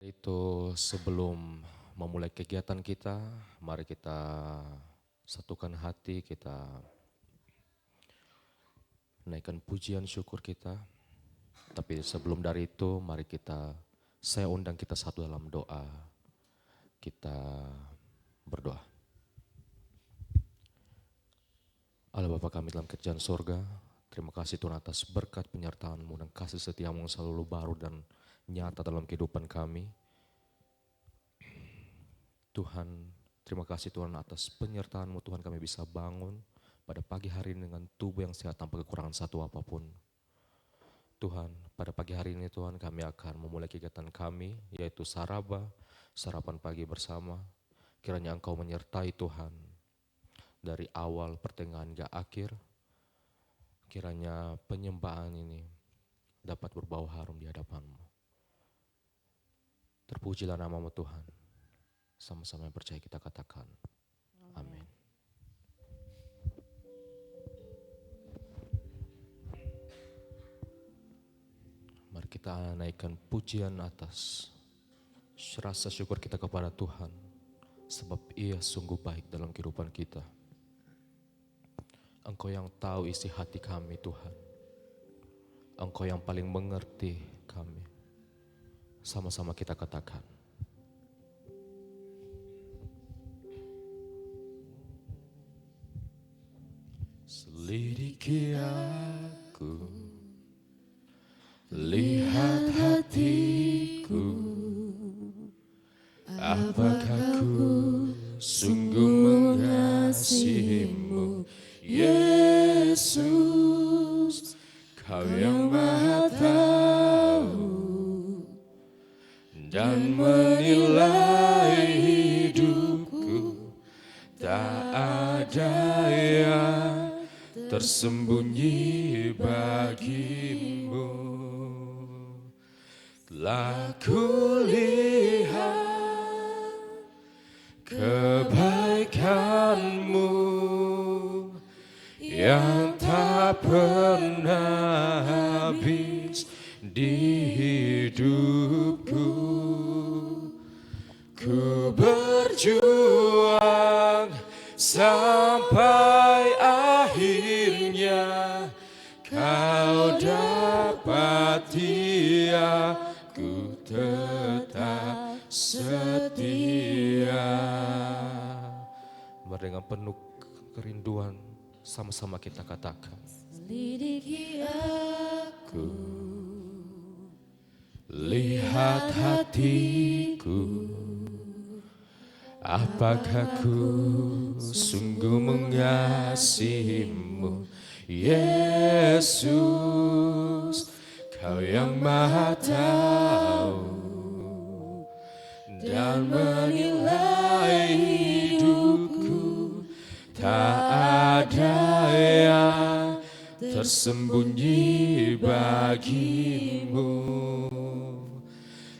Itu sebelum memulai kegiatan kita, mari kita satukan hati, kita naikkan pujian syukur kita. Tapi sebelum dari itu, mari saya undang kita satu dalam doa. Kita berdoa. Allah Bapa kami dalam kerjaan surga, terima kasih Tuhan atas berkat penyertaan-Mu dan kasih setia-Mu yang selalu baru dan nyata dalam kehidupan kami. Tuhan, terima kasih Tuhan atas penyertaan-Mu Tuhan, kami bisa bangun pada pagi hari ini dengan tubuh yang sehat tanpa kekurangan satu apapun. Tuhan, pada pagi hari ini Tuhan kami akan memulai kegiatan kami, yaitu sarapan pagi bersama. Kiranya Engkau menyertai Tuhan dari awal pertengahan hingga akhir. Kiranya penyembahan ini dapat berbau harum di hadapan-Mu. Terpujilah nama-Mu Tuhan. Sama-sama yang percaya kita katakan. Amin. Mari kita naikkan pujian atas rasa syukur kita kepada Tuhan. Sebab Ia sungguh baik dalam kehidupan kita. Engkau yang tahu isi hati kami Tuhan. Engkau yang paling mengerti kami. Sama-sama kita katakan. Selidiki aku, lihat hatiku, apakah ku sungguh mengasihimu, Yesus, Kau yang Maha tahu dan menilai hidupku, tak ada yang tersembunyi bagimu. Telah kulihat kebaikan-Mu yang tak pernah habis di hidupku. Ku berjuang sampai akhirnya Kau dapati aku tetap setia. Mari dengan penuh kerinduan sama-sama kita katakan. Selidiki aku, lihat hatiku, apakah ku sungguh mengasihimu, Yesus, Kau yang Maha tahu dan menilai hidupku, tak ada yang tersembunyi bagimu.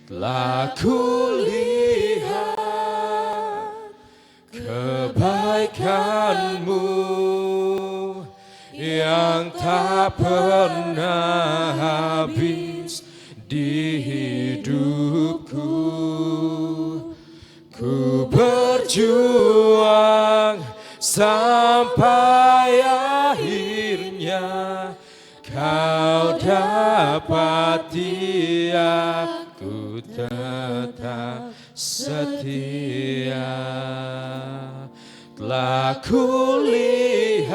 Telah kulihat kebaikan-Mu yang tak pernah habis di hidupku. Ku berjuang sampai akhirnya Kau dapati aku tetap setia. Telah kulihat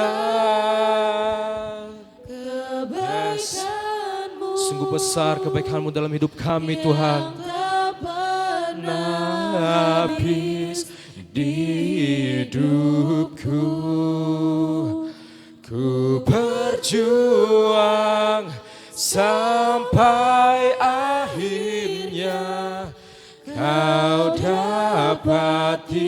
kebaikan-Mu, sungguh besar kebaikan-Mu dalam hidup kami Tuhan. Tak pernah habis di hidupku. Ku berjuang sampai akhirnya Kau dapati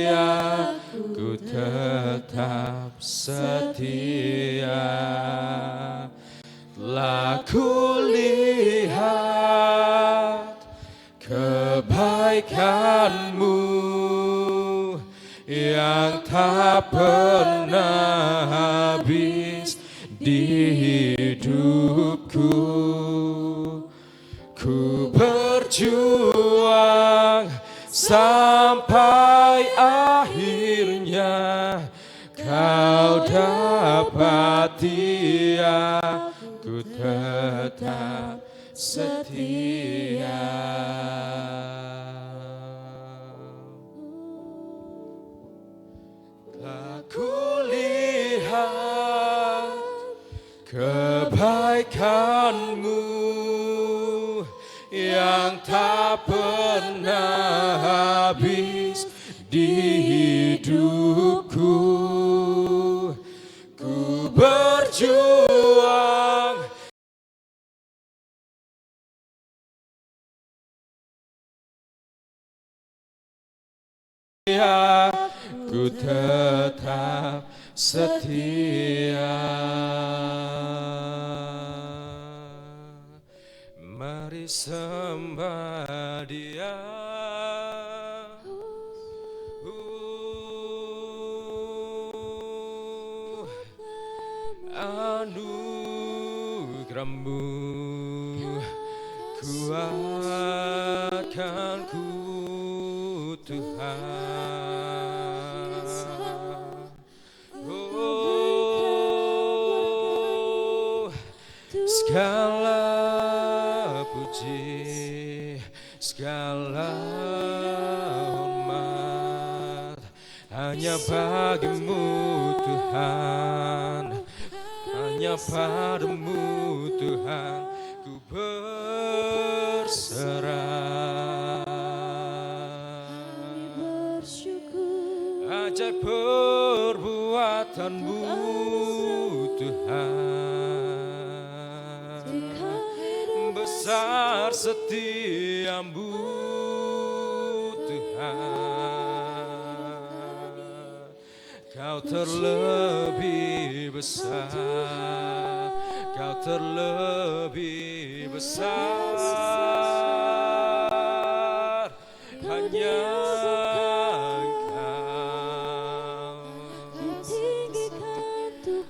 aku tetap setia. Telah kulihat kebaikan-Mu yang tak pernah habis di hidupku. Ku berjuang sampai akhirnya kau dapati aku tetap setia. Aku lihat kebaikanmu yang tak pernah habis di hidupku. Ku berjuang ku tetap setia. Mari sembah Dia. Anugerah-Mu kuatkan ku Tuhan. Oh, segala puji, segala hormat hanya bagi-Mu Tuhan, hanya padamu Tuhan ku berserah. Ajaib perbuatan-Mu Tuhan, besar setia-Mu Tuhan. Kau terlebih besar, Kau terlebih besar, hanya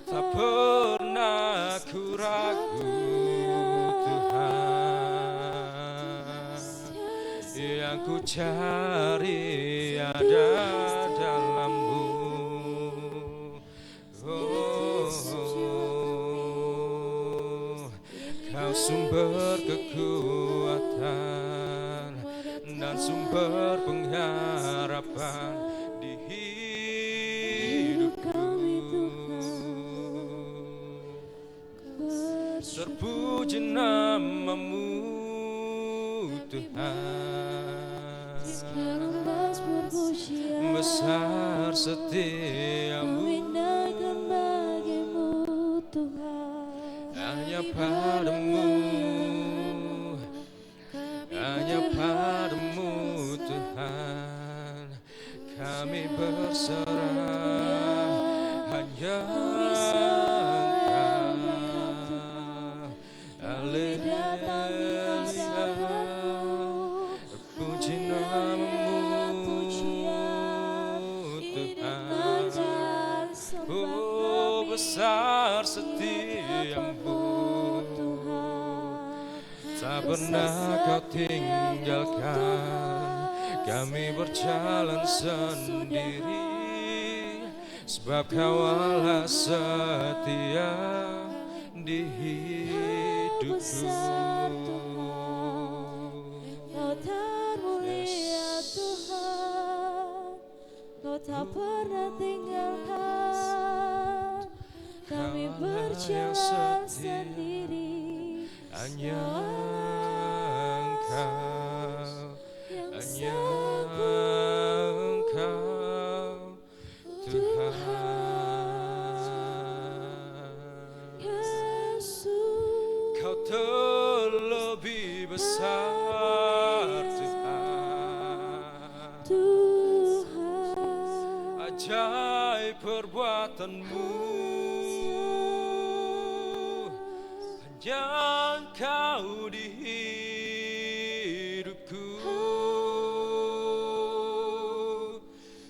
tak pernah ku ragu Tuhan. Yang ku cari ada dalam-Mu. Oh, Kau sumber kekuatan dan sumber pengharapan di hidupku. Terpuji nama-Mu Tuhan, besar setia-Mu hanya padamu, hanya padamu Tuhan kami berserah, hanya puji nama-Mu Tuhan. Oh, besar setia-Mu, tak pernah Kau tinggalkan kami berjalan sendiri, sebab Kau Allah setia di hidupku. Kau termulia Tuhan, Kau tak pernah tinggalkan kami berjalan sendiri, hanya Engkau, hanya Engkau Tuhan. Yesus, Kau terlebih besar Tuhan, ajaib perbuatan-Mu, hanya Engkau di hidupku,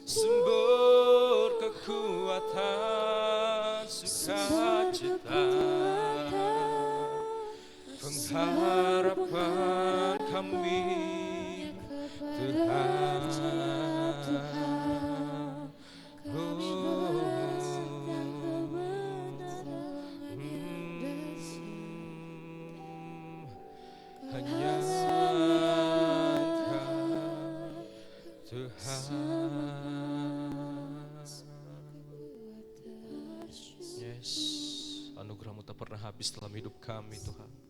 sumber kekuatan, sukacita, pengharapan kami, Tuhan. Hanya Engkau, Tuhan. Yes, anugerah-Mu tak pernah habis dalam hidup kami, Tuhan.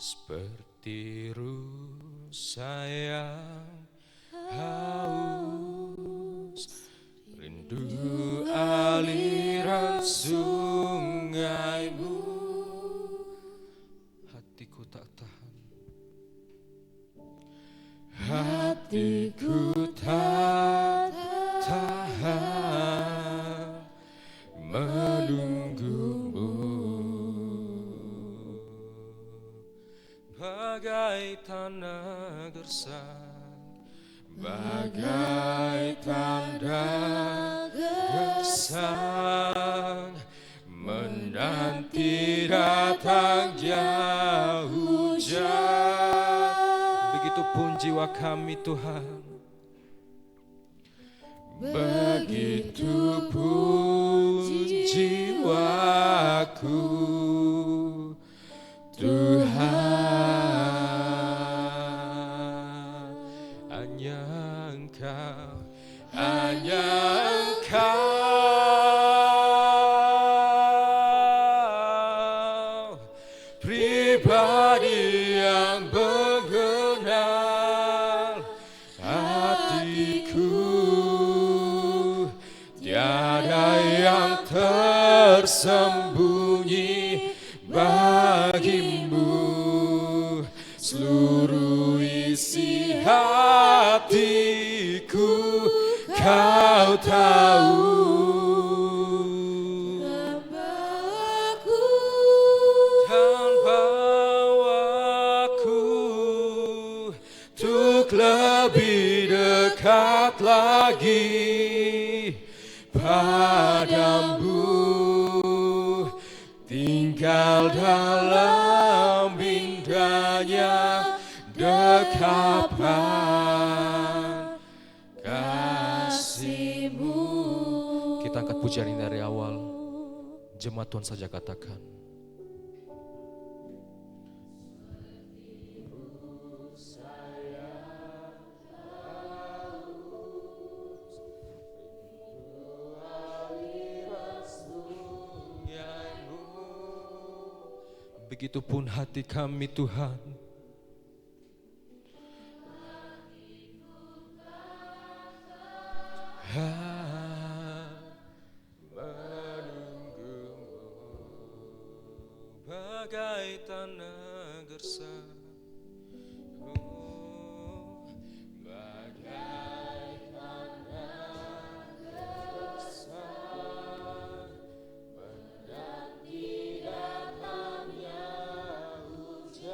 Seperti rusa yang haus, rindu aliran sungai-Mu, hatiku tak tahan. Hatiku tak tahan menunggu-Mu, bagai tanah gersang, bagai tanda gersang, menanti datangnya hujan. Begitupun jiwa kami, Tuhan. Begitupun jiwaku, Tuhan. Hanya Engkau, hanya Engkau, pribadi yang mengenal hatiku. Tiada yang tersembunyi bagimu, seluruh isi hatiku Kau tahu. Tanpa aku untuk lebih dekat lagi padamu, tinggal dalam indahnya dekapan kasih-Mu. Kita angkat pujian ini dari awal. Jemaat Tuhan saja katakan. Begitupun hati kami, Tuhan. Menunggu-Mu, bagai tanah gersang, bagai tanah gersang, menanti datangnya hujan.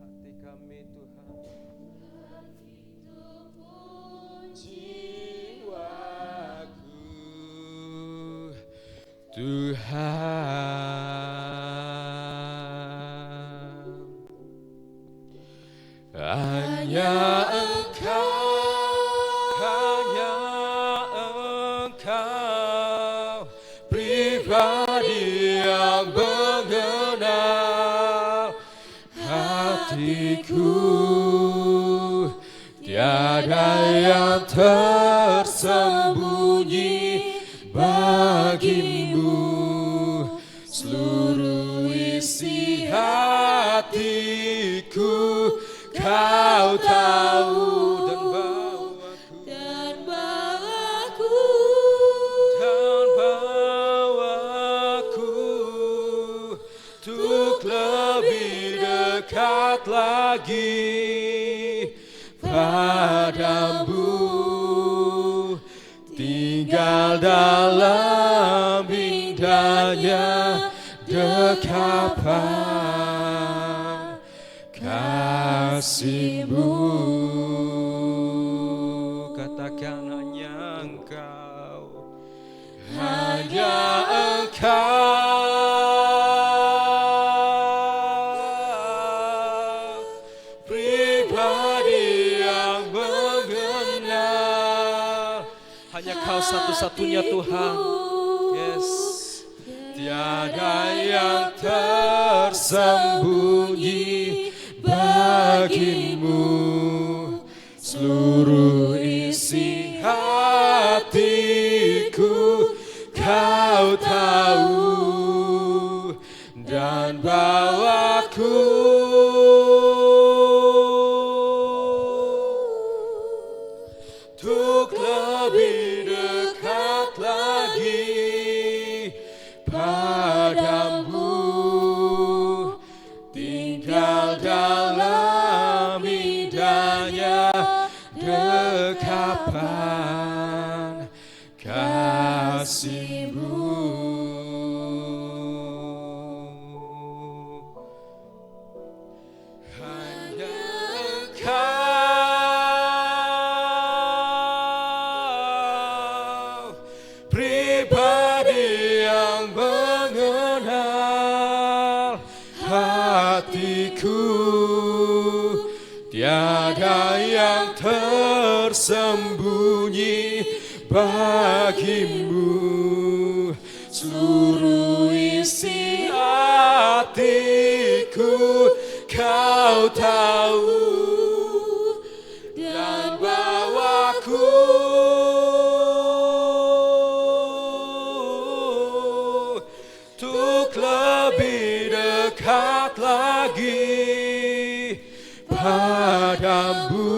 Hati kami, Tuhan. Jiwaku, Tuhan. Hanya Engkau, hanya Engkau, pribadi yang mengenal hatiku. Tiada yang tersembunyi bagimu, seluruh isi hatiku Kau tahu. Dan bawaku untuk lebih dekat lagi padamu, tinggal dalam indahnya dekapan kasih-Mu. Katakan hanya Engkau, hanya Engkau, pribadi yang mengenal. Hanya Kau satu-satunya Tuhan. Yes. Tiada yang tersembunyi bagimu, seluruh isi hatiku Kau tahu, dan bawaku untuk lebih dekat lagi padamu, tinggal dalam indahnya dekapan kasih-Mu. Hanya Engkau, pribadi yang mengenal hatiku, tiada yang tersembunyi bagimu, seluruh isi hatiku Kau tahu, dan bawaku untuk lebih dekat lagi padamu,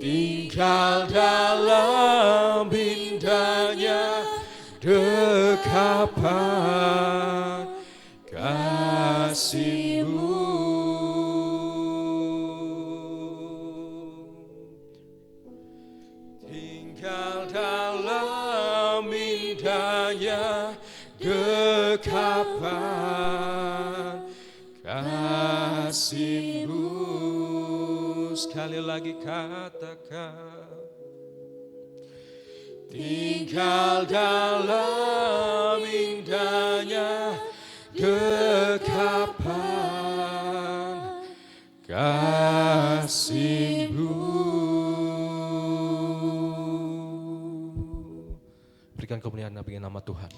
tinggal dalam indahnya dekapan kasih-Mu. Tinggal dalam indahnya dekapan kasih-Mu. Sekali lagi katakan, tinggal dalam indahnya dekapan kasih-Mu. Berikan kemuliaan bagi nama Tuhan.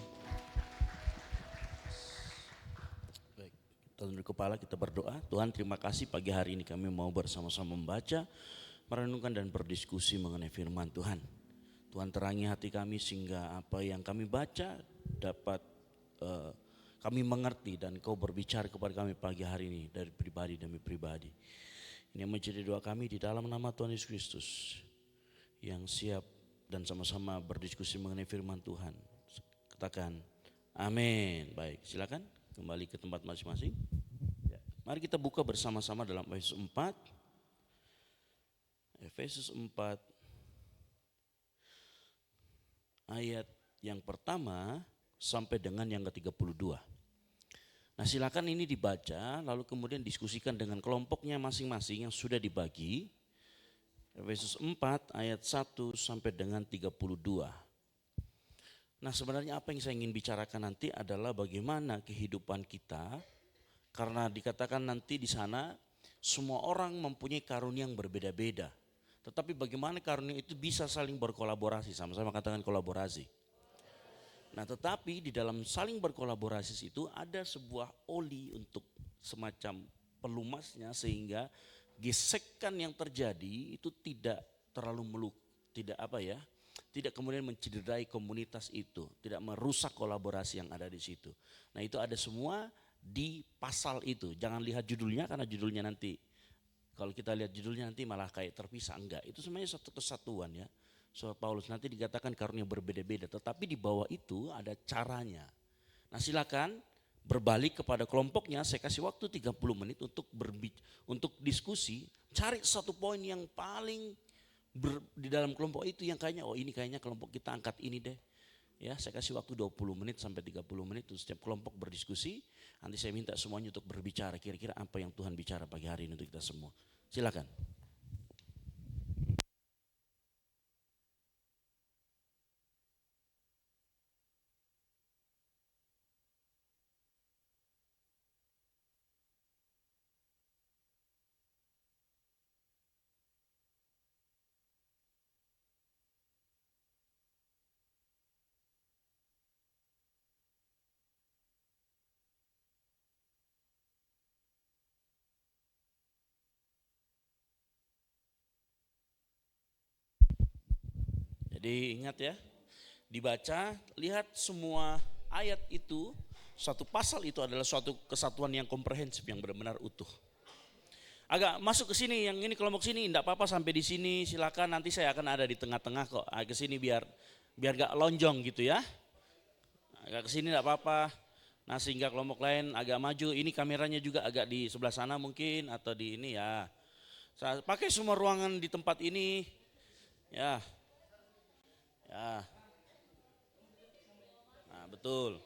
Baik, tunduk kepala kita berdoa. Tuhan, terima kasih pagi hari ini kami mau bersama-sama membaca, merenungkan dan berdiskusi mengenai firman Tuhan. Tuhan terangi hati kami sehingga apa yang kami baca dapat kami mengerti dan Kau berbicara kepada kami pagi hari ini dari pribadi demi pribadi. Ini menjadi doa kami di dalam nama Tuhan Yesus Kristus yang siap dan sama-sama berdiskusi mengenai firman Tuhan. Katakan amin. Baik, silakan kembali ke tempat masing-masing. Ya, mari kita buka bersama-sama dalam Efesus 4. Efesus 4 ayat yang pertama sampai dengan yang ke-32. Nah, silakan ini dibaca lalu kemudian diskusikan dengan kelompoknya masing-masing yang sudah dibagi. Efesus 4 ayat 1 sampai dengan 32. Nah, sebenarnya apa yang saya ingin bicarakan nanti adalah bagaimana kehidupan kita, karena dikatakan nanti di sana semua orang mempunyai karunia yang berbeda-beda. Tetapi bagaimana karunia itu bisa saling berkolaborasi, sama-sama katakan kolaborasi. Nah, tetapi di dalam saling berkolaborasi itu ada sebuah oli untuk semacam pelumasnya sehingga gesekan yang terjadi itu tidak terlalu tidak kemudian mencederai komunitas itu, tidak merusak kolaborasi yang ada di situ. Nah, itu ada semua di pasal itu. Jangan lihat judulnya karena judulnya nanti kalau kita lihat judulnya nanti malah kayak terpisah, enggak. Itu sebenarnya satu kesatuan ya. Soal Paulus nanti dikatakan karunia berbeda-beda, tetapi di bawah itu ada caranya. Nah, silakan berbalik kepada kelompoknya, saya kasih waktu 30 menit untuk diskusi, cari satu poin yang paling di dalam kelompok itu yang kayaknya ini kayaknya kelompok kita angkat ini deh. Ya, saya kasih waktu 20 menit sampai 30 menit untuk setiap kelompok berdiskusi. Nanti saya minta semuanya untuk berbicara kira-kira apa yang Tuhan bicara pagi hari ini untuk kita semua. Silakan. Jadi ingat ya, dibaca, lihat semua ayat itu, satu pasal itu adalah suatu kesatuan yang komprehensif, yang benar-benar utuh. Agak masuk ke sini, yang ini kelompok sini, enggak apa-apa sampai di sini, silakan, nanti saya akan ada di tengah-tengah kok. Ke sini biar gak lonjong gitu ya. Agak ke sini enggak apa-apa. Nah, sehingga kelompok lain agak maju, ini kameranya juga agak di sebelah sana mungkin atau di ini ya. Saya pakai semua ruangan di tempat ini. Ya. Ya. Nah, betul.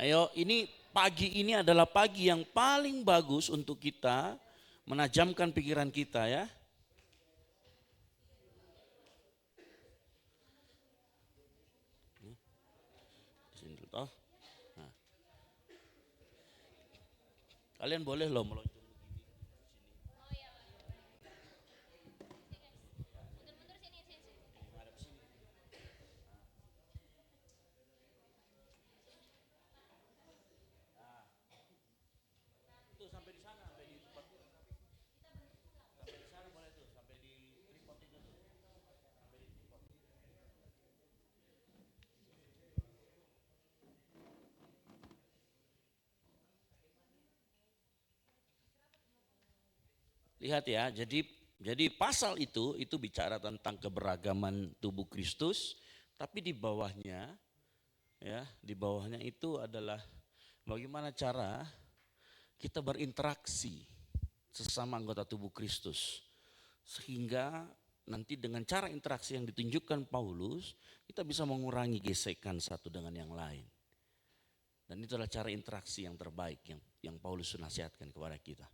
Ayo, ini pagi ini adalah pagi yang paling bagus untuk kita menajamkan pikiran kita ya. Sini dulu toh. Nah, kalian boleh loh meluncur. Tuh sampai di sana, sampai di tempat. Sampai di sana boleh tuh, sampai di tripod itu tuh. Sampai di tripod. Lihat ya, jadi pasal itu bicara tentang keberagaman tubuh Kristus, tapi di bawahnya ya, di bawahnya itu adalah bagaimana cara kita berinteraksi sesama anggota tubuh Kristus. Sehingga nanti dengan cara interaksi yang ditunjukkan Paulus, kita bisa mengurangi gesekan satu dengan yang lain. Dan itu adalah cara interaksi yang terbaik yang Paulus nasihatkan kepada kita.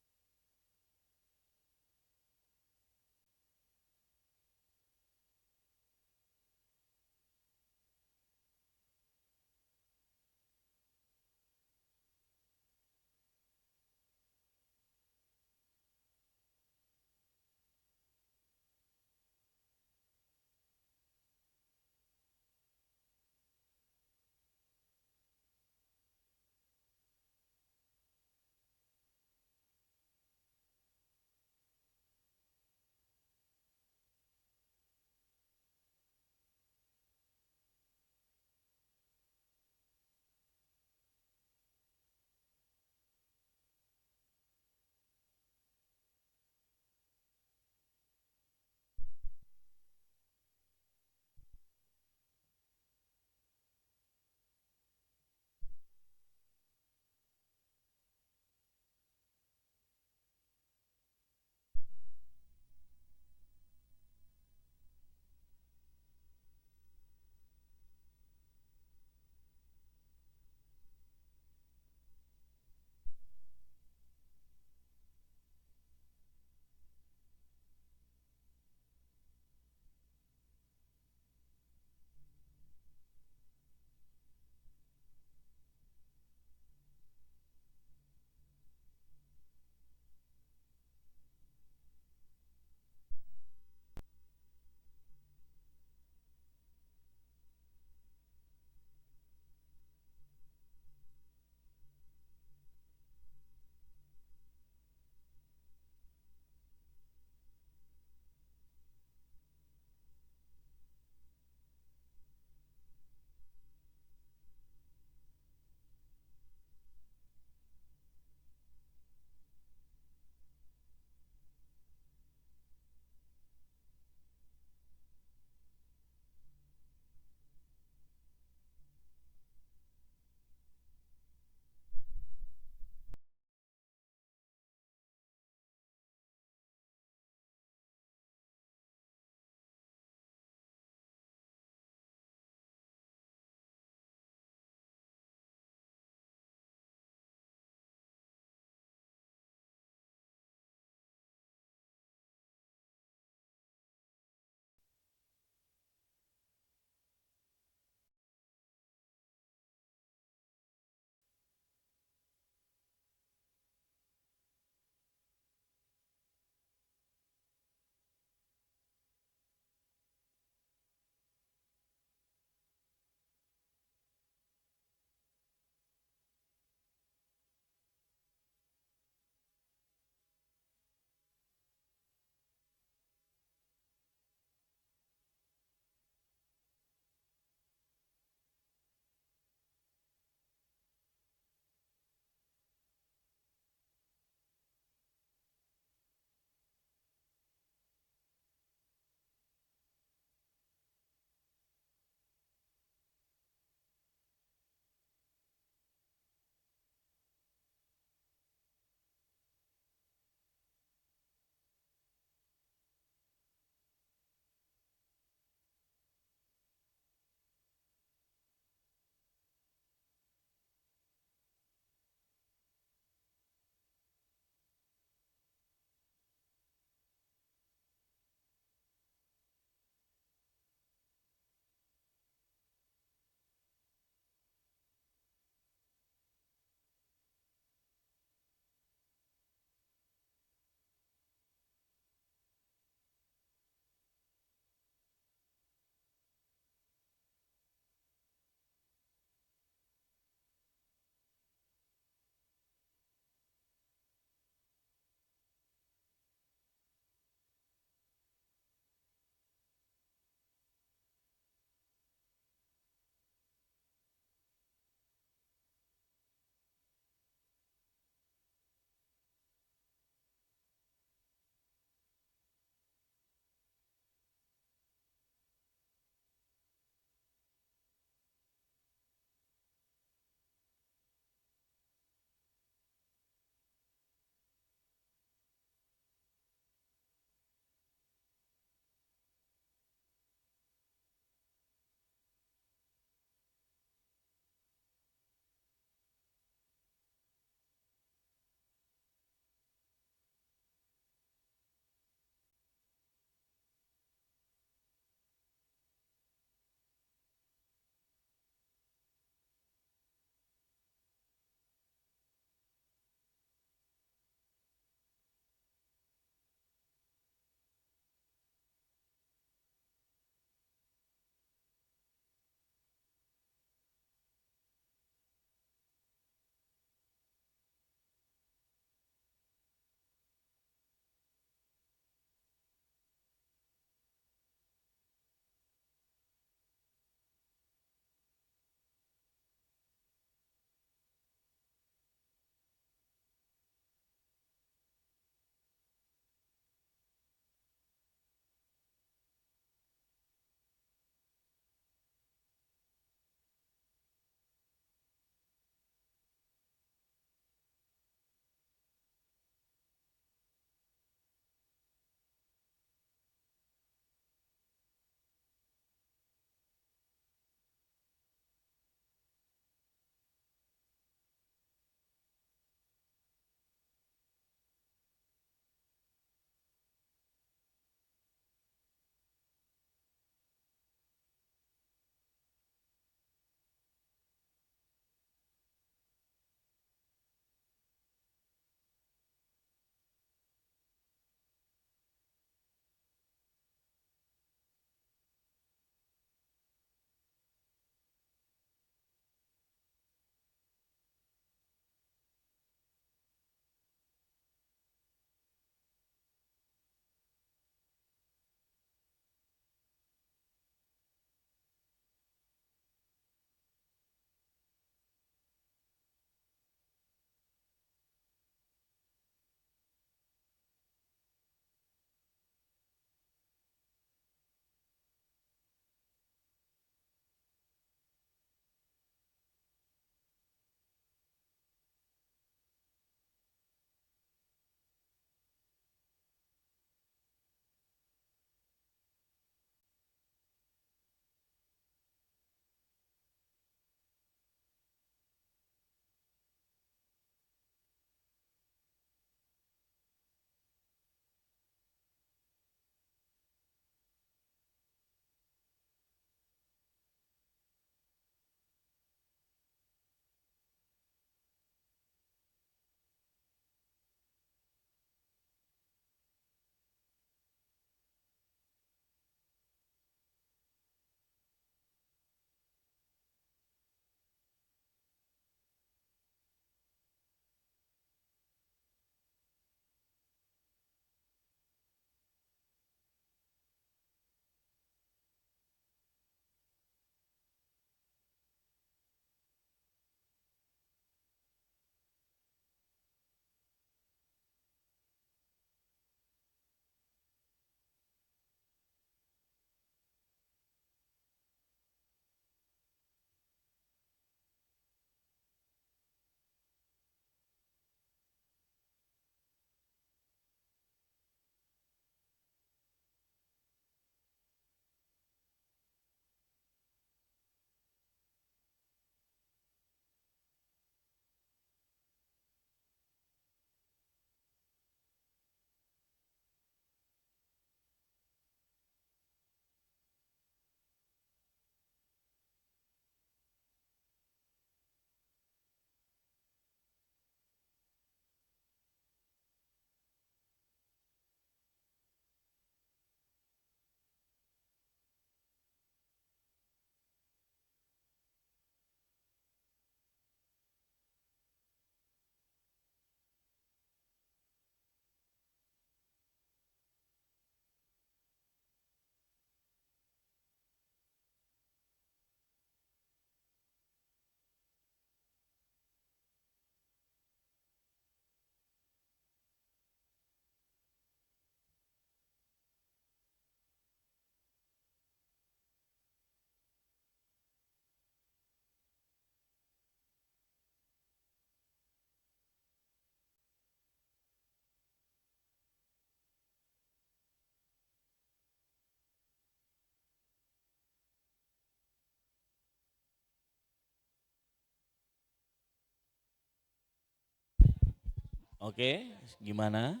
Oke, gimana?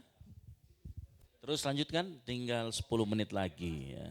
Terus lanjutkan, tinggal 10 menit lagi ya.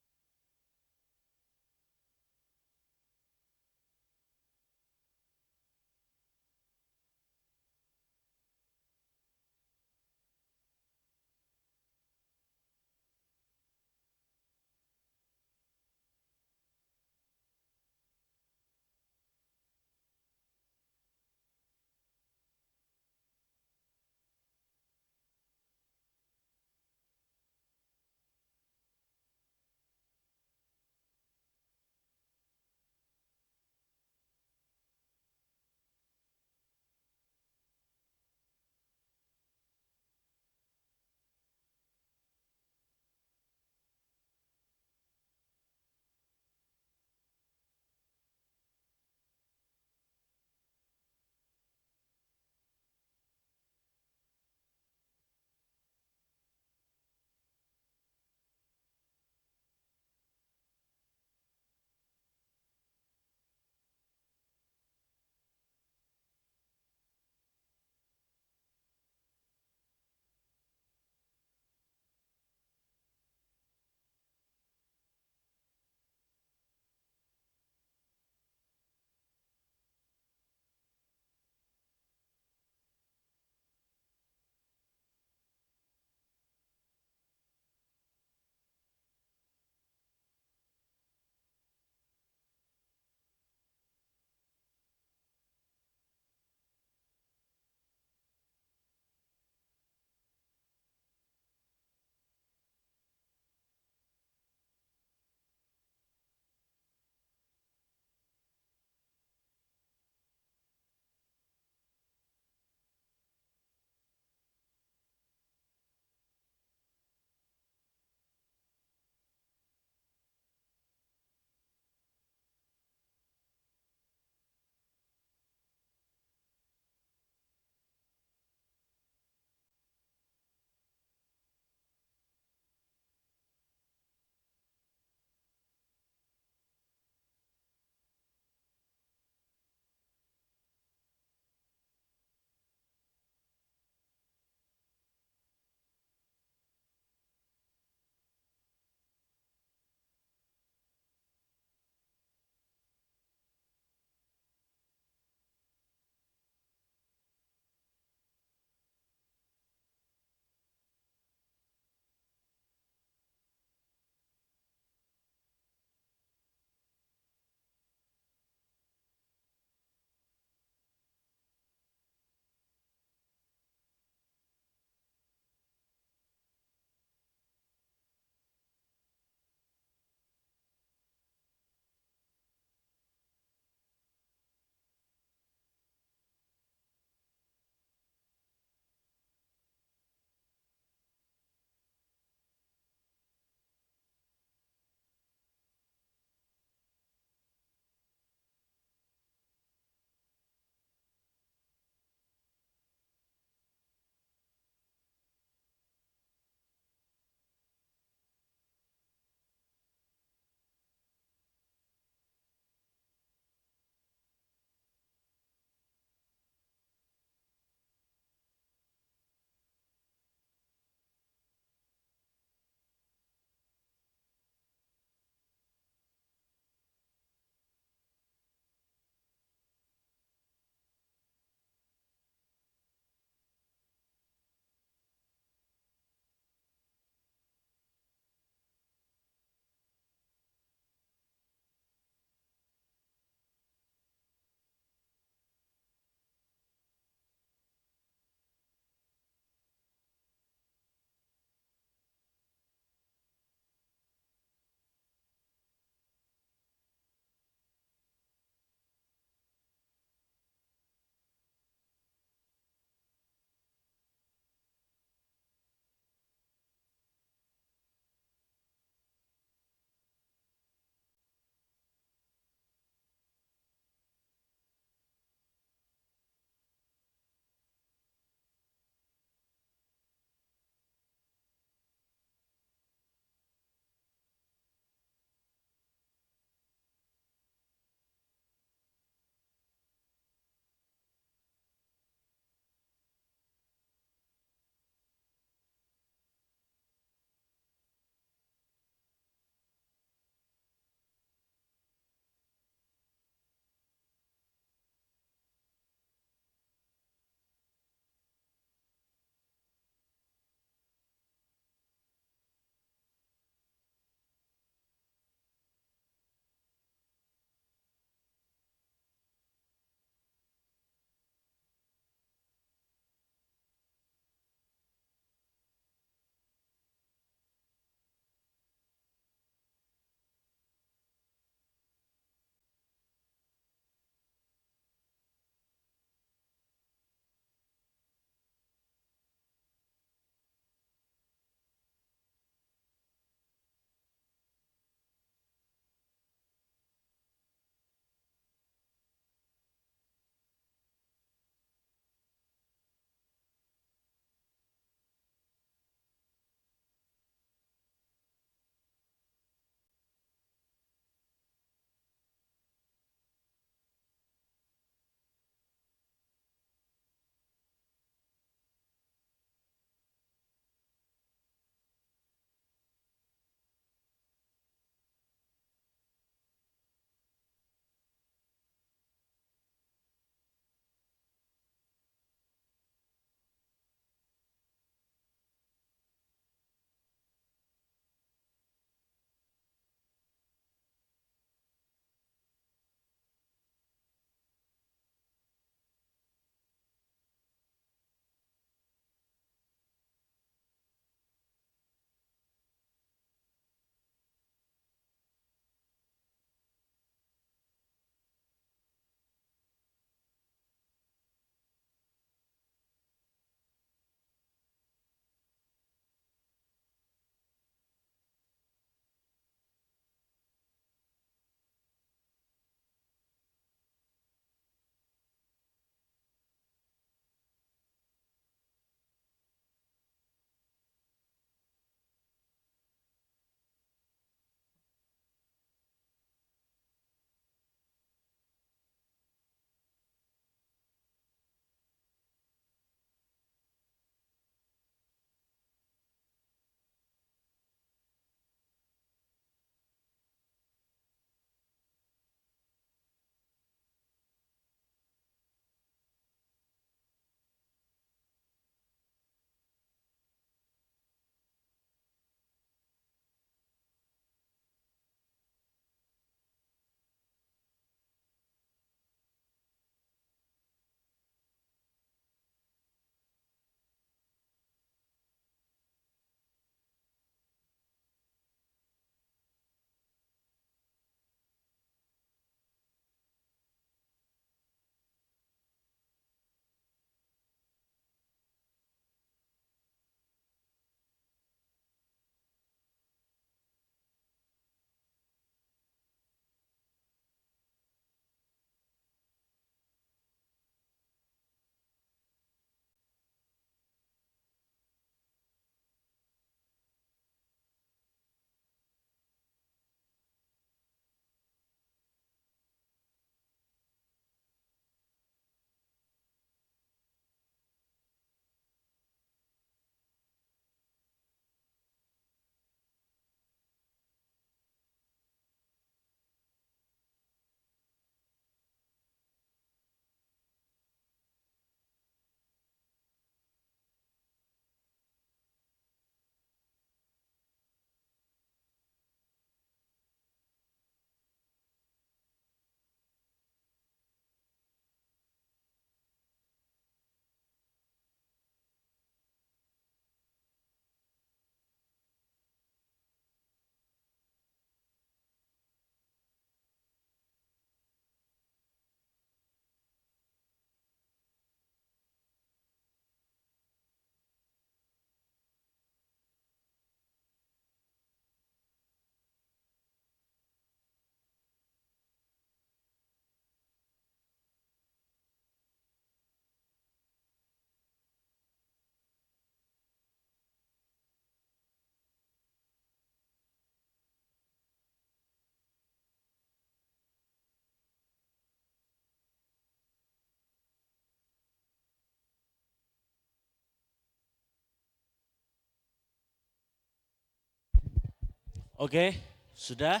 Oke, sudah?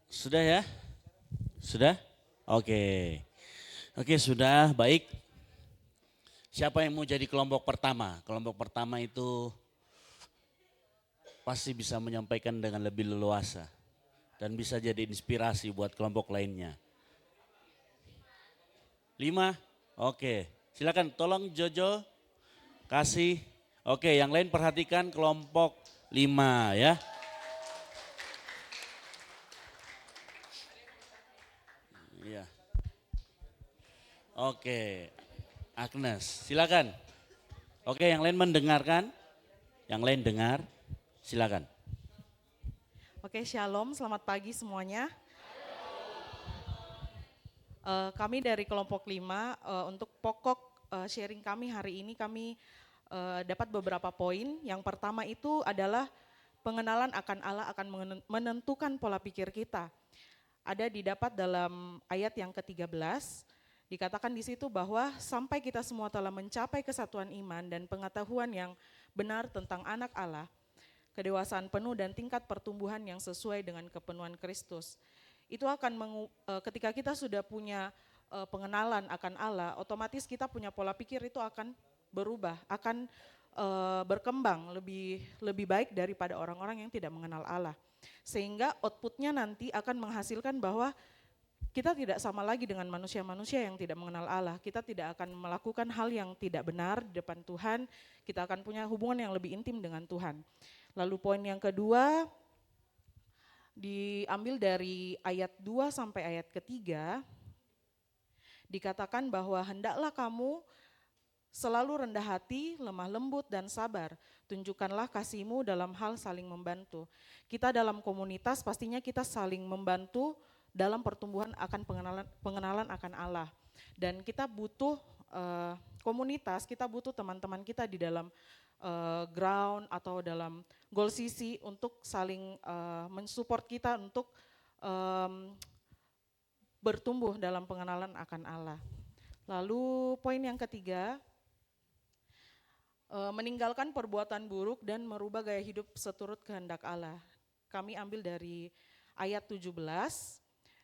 Sudah ya? Sudah? Oke. Oke, sudah, baik. Siapa yang mau jadi kelompok pertama? Kelompok pertama itu pasti bisa menyampaikan dengan lebih leluasa dan bisa jadi inspirasi buat kelompok lainnya. 5? Oke, silakan tolong Jojo kasih. Oke, yang lain perhatikan kelompok 5 ya. Iya. Oke, Agnes, silakan. Oke, yang lain mendengarkan? Yang lain dengar? Silakan. Oke, shalom, selamat pagi semuanya. Kami dari kelompok 5, untuk pokok sharing kami hari ini kami dapat beberapa poin. Yang pertama itu adalah pengenalan akan Allah akan menentukan pola pikir kita. Ada didapat dalam ayat yang ke-13, dikatakan di situ bahwa sampai kita semua telah mencapai kesatuan iman dan pengetahuan yang benar tentang anak Allah, kedewasaan penuh dan tingkat pertumbuhan yang sesuai dengan kepenuhan Kristus. Itu akan ketika kita sudah punya pengenalan akan Allah, otomatis kita punya pola pikir itu akan berubah, akan berkembang lebih baik daripada orang-orang yang tidak mengenal Allah. Sehingga outputnya nanti akan menghasilkan bahwa kita tidak sama lagi dengan manusia-manusia yang tidak mengenal Allah. Kita tidak akan melakukan hal yang tidak benar di depan Tuhan, kita akan punya hubungan yang lebih intim dengan Tuhan. Lalu poin yang kedua, diambil dari ayat 2 sampai ayat ketiga, dikatakan bahwa hendaklah kamu selalu rendah hati, lemah lembut dan sabar. Tunjukkanlah kasihmu dalam hal saling membantu. Kita dalam komunitas pastinya kita saling membantu dalam pertumbuhan akan pengenalan akan Allah. Dan kita butuh komunitas, kita butuh teman-teman kita di dalam ground atau dalam goal CC untuk saling mensupport kita untuk bertumbuh dalam pengenalan akan Allah. Lalu poin yang ketiga, meninggalkan perbuatan buruk dan merubah gaya hidup seturut kehendak Allah. Kami ambil dari ayat 17,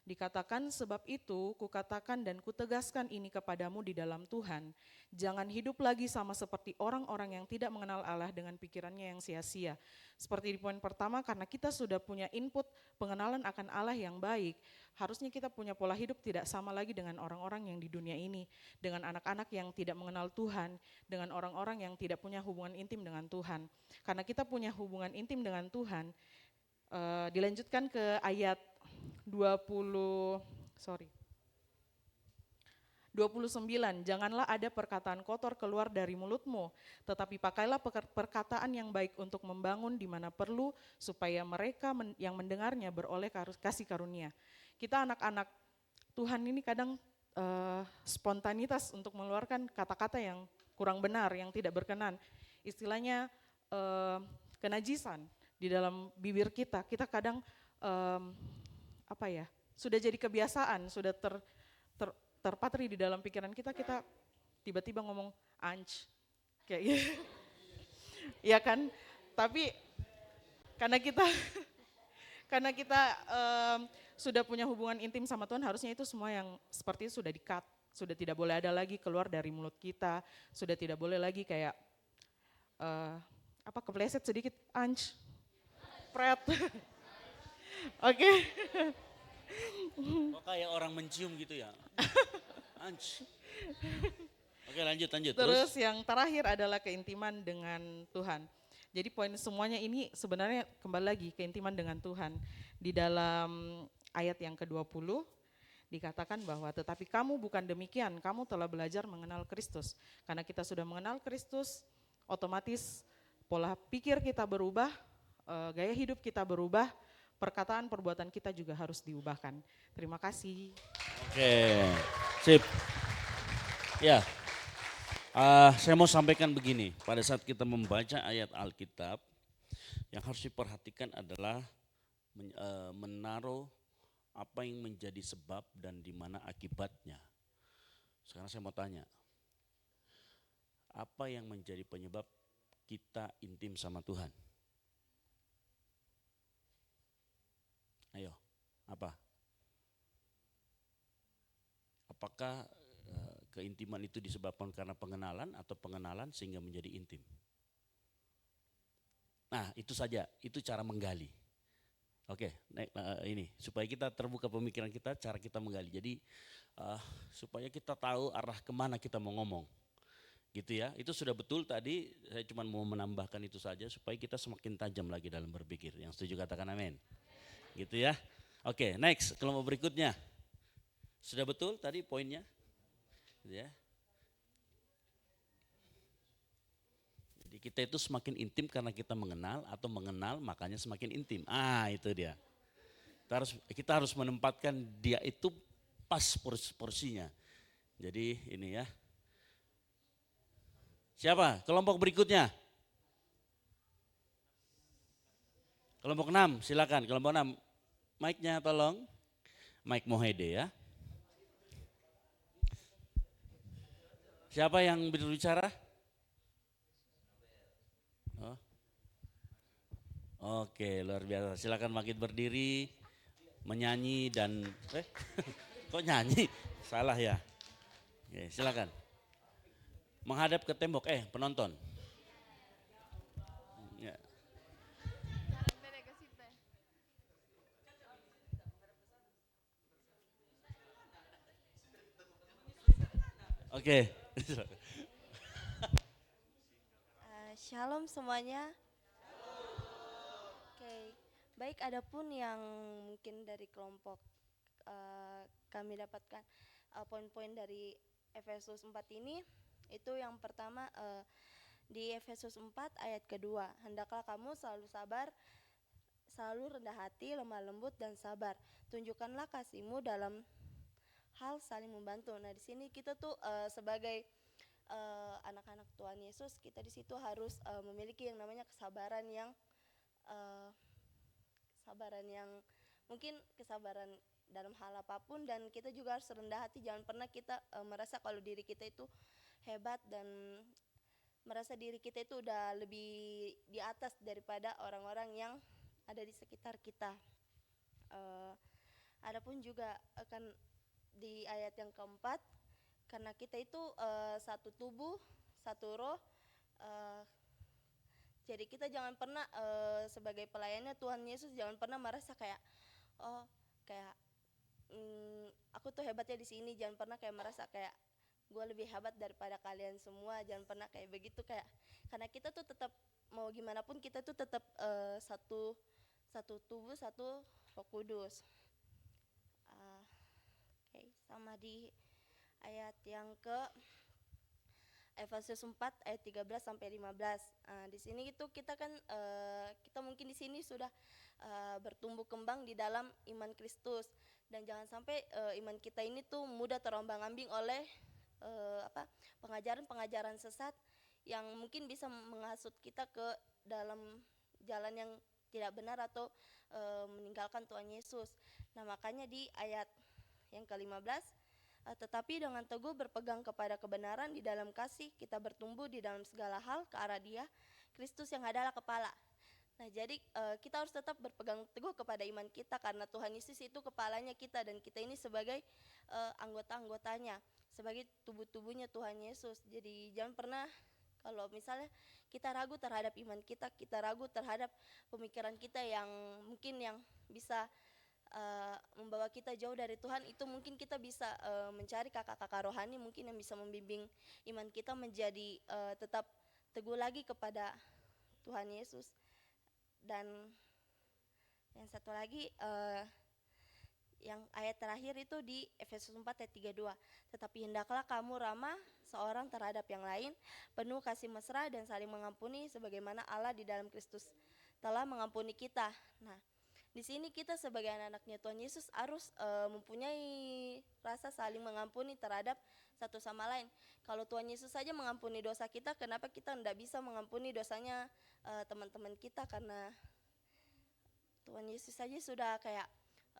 dikatakan sebab itu kukatakan dan kutegaskan ini kepadamu di dalam Tuhan. Jangan hidup lagi sama seperti orang-orang yang tidak mengenal Allah dengan pikirannya yang sia-sia. Seperti di poin pertama, karena kita sudah punya input pengenalan akan Allah yang baik, harusnya kita punya pola hidup tidak sama lagi dengan orang-orang yang di dunia ini, dengan anak-anak yang tidak mengenal Tuhan, dengan orang-orang yang tidak punya hubungan intim dengan Tuhan. Karena kita punya hubungan intim dengan Tuhan, dilanjutkan ke ayat 29, janganlah ada perkataan kotor keluar dari mulutmu, tetapi pakailah perkataan yang baik untuk membangun di mana perlu, supaya mereka yang mendengarnya beroleh kasih karunia. Kita anak-anak Tuhan ini kadang spontanitas untuk mengeluarkan kata-kata yang kurang benar, yang tidak berkenan. Istilahnya kenajisan di dalam bibir kita. Kita kadang sudah jadi kebiasaan, sudah terpatri di dalam pikiran kita, kita tiba-tiba ngomong anj, kayak gitu. Ya kan, tapi karena kita sudah punya hubungan intim sama Tuhan, harusnya itu semua yang seperti itu sudah di-cut, sudah tidak boleh ada lagi keluar dari mulut kita, sudah tidak boleh lagi kayak kepleset sedikit, anj, pret. Oke. Oh, kayak orang mencium gitu ya. Anj. Oke, lanjut. Terus yang terakhir adalah keintiman dengan Tuhan. Jadi poin semuanya ini sebenarnya kembali lagi keintiman dengan Tuhan. Di dalam ayat yang ke-20 dikatakan bahwa tetapi kamu bukan demikian, kamu telah belajar mengenal Kristus. Karena kita sudah mengenal Kristus, otomatis pola pikir kita berubah, gaya hidup kita berubah, perkataan perbuatan kita juga harus diubahkan. Terima kasih. Oke, sip. Ya, saya mau sampaikan begini, pada saat kita membaca ayat Alkitab, yang harus diperhatikan adalah menaruh apa yang menjadi sebab dan di mana akibatnya. Sekarang saya mau tanya, apa yang menjadi penyebab kita intim sama Tuhan? Apa? Apakah keintiman itu disebabkan karena pengenalan atau pengenalan sehingga menjadi intim? Nah, itu saja, itu cara menggali. Oke, ini supaya kita terbuka pemikiran kita, cara kita menggali. Jadi supaya kita tahu arah kemana kita mau ngomong, gitu ya. Itu sudah betul tadi. Saya cuma mau menambahkan itu saja supaya kita semakin tajam lagi dalam berpikir. Yang setuju katakan amin. Gitu ya. Oke, next kelompok berikutnya. Sudah betul tadi poinnya, gitu ya. Jadi kita itu semakin intim karena kita mengenal atau mengenal makanya semakin intim. Itu dia. Kita harus menempatkan dia itu pas porsinya. Jadi ini ya. Siapa? Kelompok berikutnya. Kelompok 6, silakan. Kelompok 6. Mic-nya tolong. Mic Mohede ya. Siapa yang berbicara? Oke, luar biasa. Silakan bangkit berdiri, menyanyi dan kok nyanyi? Salah ya. Oke, silakan. Menghadap ke tembok, penonton. Ya. Oke. Shalom semuanya. Oke, baik, adapun yang mungkin dari kelompok kami dapatkan poin-poin dari Efesus 4 ini, itu yang pertama di Efesus 4 ayat kedua, hendaklah kamu selalu sabar, selalu rendah hati, lemah lembut dan sabar. Tunjukkanlah kasihmu dalam hal saling membantu. Nah, di sini kita tuh sebagai anak-anak Tuhan Yesus, kita di situ harus memiliki yang namanya kesabaran yang mungkin kesabaran dalam hal apapun, dan kita juga harus rendah hati. Jangan pernah kita merasa kalau diri kita itu hebat dan merasa diri kita itu udah lebih di atas daripada orang-orang yang ada di sekitar kita. Adapun juga akan di ayat yang keempat, karena kita itu satu tubuh, satu roh. Jadi kita jangan pernah sebagai pelayannya Tuhan Yesus jangan pernah merasa kayak aku tuh hebatnya di sini. Jangan pernah kayak merasa kayak gue lebih hebat daripada kalian semua. Jangan pernah kayak begitu, kayak karena kita tuh tetap mau gimana pun kita tuh tetap satu tubuh, satu Roh Kudus. Oke, sama di ayat yang ke Efesus 4 ayat 13 sampai 15. Di sini itu kita kan kita mungkin di sini sudah bertumbuh kembang di dalam iman Kristus, dan jangan sampai iman kita ini tuh mudah terombang-ambing oleh pengajaran-pengajaran sesat yang mungkin bisa menghasut kita ke dalam jalan yang tidak benar atau meninggalkan Tuhan Yesus. Nah, makanya di ayat yang ke-15, tetapi dengan teguh berpegang kepada kebenaran di dalam kasih, kita bertumbuh di dalam segala hal ke arah Dia, Kristus yang adalah kepala. Nah, jadi kita harus tetap berpegang teguh kepada iman kita, karena Tuhan Yesus itu kepalanya kita, dan kita ini sebagai anggota-anggotanya, sebagai tubuh-tubuhnya Tuhan Yesus. Jadi jangan pernah kalau misalnya kita ragu terhadap iman kita, kita ragu terhadap pemikiran kita yang mungkin yang bisa membawa kita jauh dari Tuhan, itu mungkin kita bisa mencari kakak-kakak rohani mungkin yang bisa membimbing iman kita menjadi tetap teguh lagi kepada Tuhan Yesus. Dan yang satu lagi yang ayat terakhir itu di Efesus 4 ayat 32, tetapi hendaklah kamu ramah seorang terhadap yang lain, penuh kasih mesra dan saling mengampuni sebagaimana Allah di dalam Kristus telah mengampuni kita. Nah, di sini kita sebagai anak-anaknya Tuhan Yesus harus mempunyai rasa saling mengampuni terhadap satu sama lain. Kalau Tuhan Yesus saja mengampuni dosa kita, kenapa kita tidak bisa mengampuni dosanya teman-teman kita? Karena Tuhan Yesus saja sudah kayak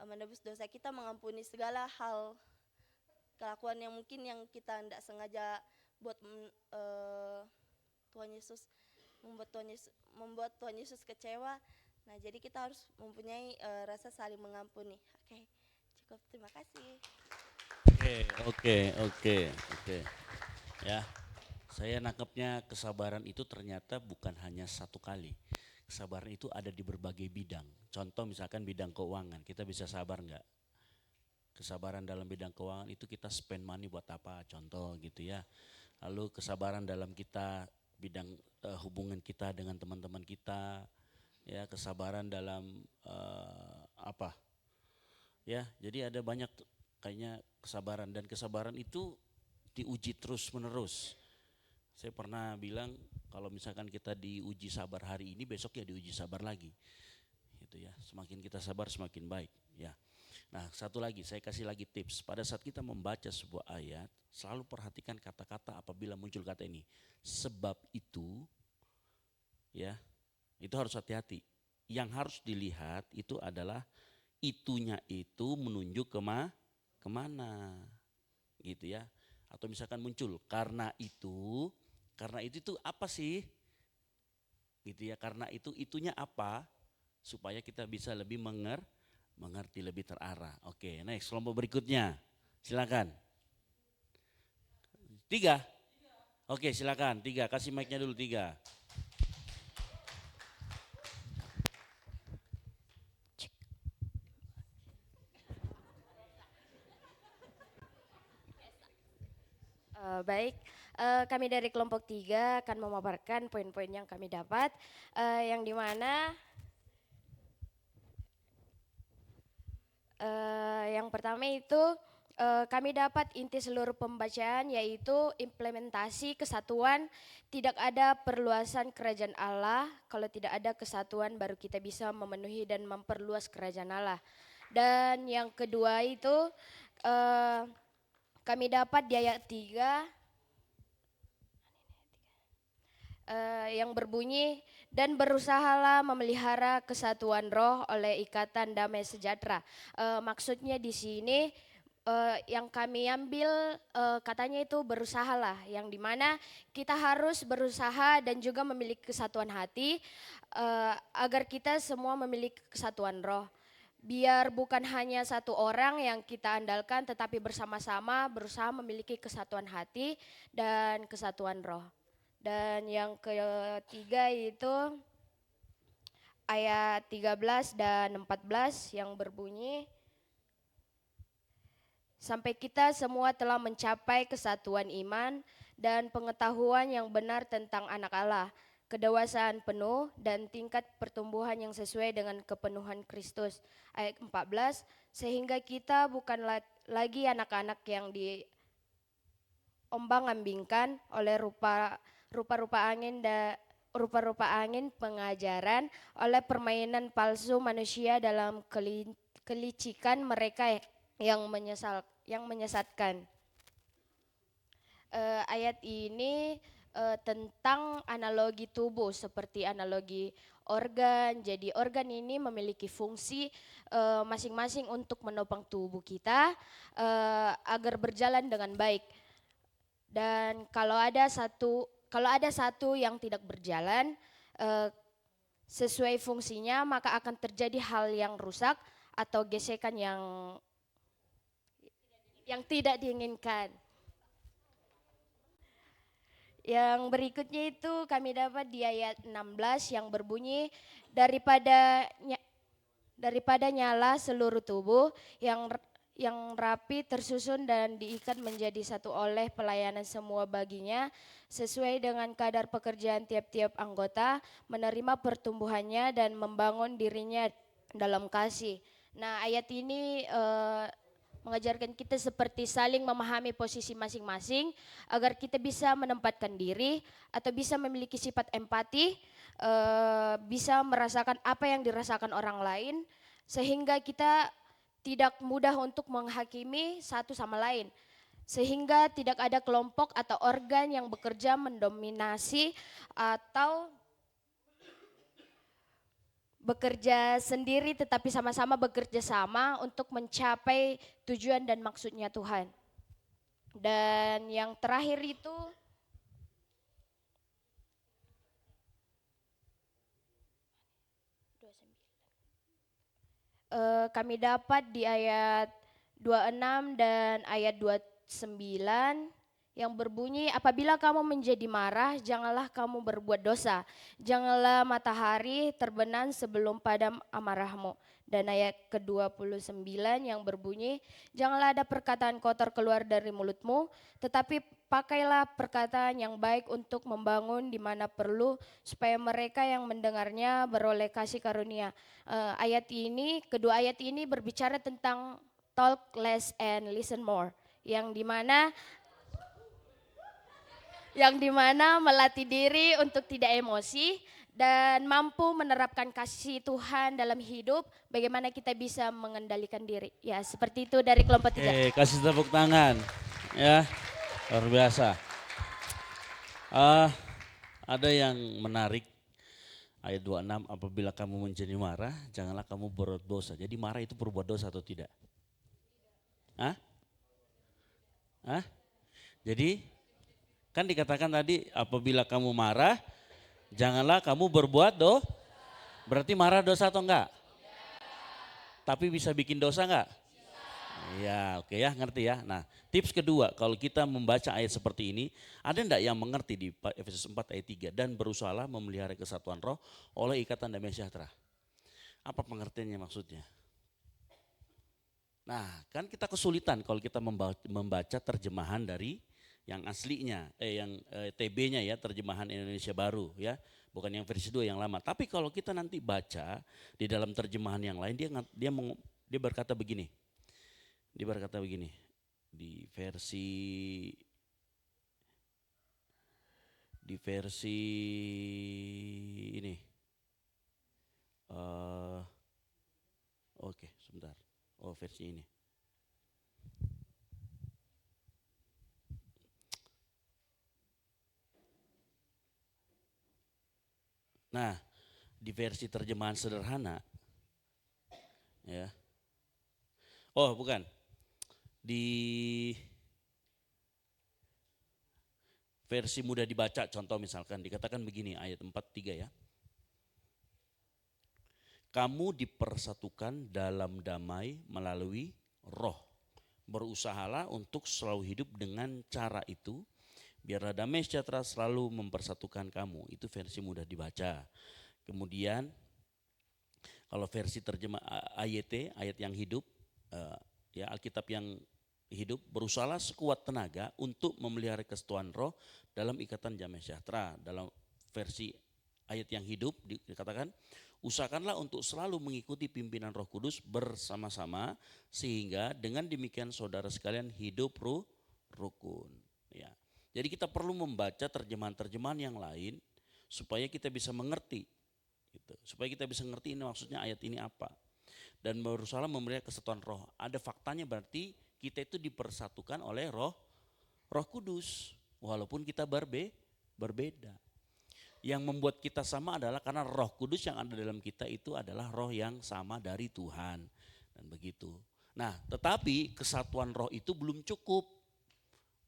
menebus dosa kita, mengampuni segala hal kelakuan yang mungkin yang kita tidak sengaja buat Tuhan Yesus, membuat Tuhan Yesus kecewa. Nah, jadi kita harus mempunyai rasa saling mengampuni. Oke. Oke, cukup, terima kasih. Oke. Ya, saya nangkepnya kesabaran itu ternyata bukan hanya satu kali. Kesabaran itu ada di berbagai bidang. Contoh misalkan bidang keuangan, kita bisa sabar nggak? Kesabaran dalam bidang keuangan itu kita spend money buat apa? Contoh gitu ya. Lalu kesabaran dalam kita bidang hubungan kita dengan teman-teman kita, ya kesabaran dalam apa? Ya, jadi ada banyak kayaknya kesabaran, dan kesabaran itu diuji terus menerus. Saya pernah bilang kalau misalkan kita diuji sabar hari ini, besok ya diuji sabar lagi. Gitu ya. Semakin kita sabar semakin baik, ya. Nah, satu lagi saya kasih lagi tips. Pada saat kita membaca sebuah ayat, selalu perhatikan kata-kata apabila muncul kata ini. Sebab itu, ya, itu harus hati-hati. Yang harus dilihat itu adalah itunya itu menunjuk kemana, gitu ya. Atau misalkan muncul karena itu apa sih? Gitu ya, karena itu itunya apa? Supaya kita bisa lebih mengerti lebih terarah. Oke, next kelompok berikutnya. Silakan. 3. Oke, silakan 3. Kasih mic-nya dulu 3. Baik, kami dari kelompok 3 akan memaparkan poin-poin yang kami dapat, yang dimana yang pertama itu kami dapat inti seluruh pembacaan yaitu implementasi kesatuan, tidak ada perluasan kerajaan Allah, kalau tidak ada kesatuan baru kita bisa memenuhi dan memperluas kerajaan Allah. Dan yang kedua itu kami dapat di ayat 3 yang berbunyi, dan berusahalah memelihara kesatuan roh oleh ikatan damai sejahtera. Maksudnya di sini yang kami ambil katanya itu berusahalah, yang dimana kita harus berusaha dan juga memiliki kesatuan hati agar kita semua memiliki kesatuan roh. Biar bukan hanya satu orang yang kita andalkan, tetapi bersama-sama berusaha memiliki kesatuan hati dan kesatuan roh. Dan yang ketiga itu ayat 13 dan 14 yang berbunyi, sampai kita semua telah mencapai kesatuan iman dan pengetahuan yang benar tentang anak Allah, kedewasaan penuh dan tingkat pertumbuhan yang sesuai dengan kepenuhan Kristus. Ayat 14, sehingga kita bukan lagi anak-anak yang diombang-ambingkan oleh rupa-rupa angin pengajaran, oleh permainan palsu manusia dalam kelicikan mereka yang menyesatkan. Ayat ini tentang analogi tubuh, seperti analogi organ. Jadi organ ini memiliki fungsi masing-masing untuk menopang tubuh kita agar berjalan dengan baik. Dan kalau ada satu yang tidak berjalan sesuai fungsinya, maka akan terjadi hal yang rusak atau gesekan yang tidak diinginkan. Yang berikutnya itu kami dapat di ayat 16 yang berbunyi, daripada nyala seluruh tubuh yang rapi tersusun dan diikat menjadi satu oleh pelayanan semua baginya sesuai dengan kadar pekerjaan tiap-tiap anggota, menerima pertumbuhannya dan membangun dirinya dalam kasih. Nah, ayat ini mengajarkan kita seperti saling memahami posisi masing-masing agar kita bisa menempatkan diri atau bisa memiliki sifat empati, bisa merasakan apa yang dirasakan orang lain, sehingga kita tidak mudah untuk menghakimi satu sama lain, sehingga tidak ada kelompok atau organ yang bekerja mendominasi atau bekerja sendiri, tetapi sama-sama bekerja sama untuk mencapai tujuan dan maksudnya Tuhan. Dan yang terakhir itu kami dapat di ayat 26 dan ayat 29 yang berbunyi, apabila kamu menjadi marah, janganlah kamu berbuat dosa. Janganlah matahari terbenam sebelum padam amarahmu. Dan ayat ke-29 yang berbunyi, janganlah ada perkataan kotor keluar dari mulutmu, tetapi pakailah perkataan yang baik untuk membangun di mana perlu, supaya mereka yang mendengarnya beroleh kasih karunia. Kedua ayat ini berbicara tentang talk less and listen more, yang dimana melatih diri untuk tidak emosi dan mampu menerapkan kasih Tuhan dalam hidup, bagaimana kita bisa mengendalikan diri. Ya, seperti itu dari kelompok 3. Oke, kasih tepuk tangan. Ya, luar biasa. Ada yang menarik, ayat 26, apabila kamu menjadi marah, janganlah kamu berbuat dosa. Jadi marah itu berbuat dosa atau tidak? Hah? Hah? Jadi kan dikatakan tadi, apabila kamu marah, janganlah kamu berbuat berarti marah dosa atau enggak? Tapi bisa bikin dosa enggak? Iya, oke ya, ngerti ya. Nah, tips kedua, kalau kita membaca ayat seperti ini, ada enggak yang mengerti di Efesus 4 ayat 3, dan berusahalah memelihara kesatuan roh oleh ikatan damai sejahtera. Apa pengertiannya maksudnya? Nah, kan kita kesulitan kalau kita membaca terjemahan dari yang aslinya, TB-nya ya, terjemahan Indonesia Baru ya, bukan yang versi 2 yang lama. Tapi kalau kita nanti baca di dalam terjemahan yang lain, dia berkata begini. Dia berkata begini di versi ini. Oke, sebentar. Oh, versi ini. Nah, di versi terjemahan sederhana, ya. Oh, bukan. Di versi mudah dibaca, contoh misalkan dikatakan begini, ayat 4:3 ya. Kamu dipersatukan dalam damai melalui roh. Berusahalah untuk selalu hidup dengan cara itu. Biarlah damai sejahtera selalu mempersatukan kamu. Itu versi mudah dibaca. Kemudian kalau versi terjemah AYT, ayat yang hidup, ya Alkitab yang hidup, berusahalah sekuat tenaga untuk memelihara kesatuan roh dalam ikatan damai sejahtera. Dalam versi ayat yang hidup dikatakan, usahakanlah untuk selalu mengikuti pimpinan Roh Kudus bersama-sama, sehingga dengan demikian saudara sekalian hidup rukun. Ya. Jadi kita perlu membaca terjemahan-terjemahan yang lain supaya kita bisa mengerti. Gitu. Supaya kita bisa mengerti ini maksudnya ayat ini apa. Dan berusaha memelihara kesatuan roh. Ada faktanya, berarti kita itu dipersatukan oleh Roh Kudus. Walaupun kita berbeda. Yang membuat kita sama adalah karena Roh Kudus yang ada dalam kita itu adalah roh yang sama dari Tuhan. Dan begitu. Nah, tetapi kesatuan roh itu belum cukup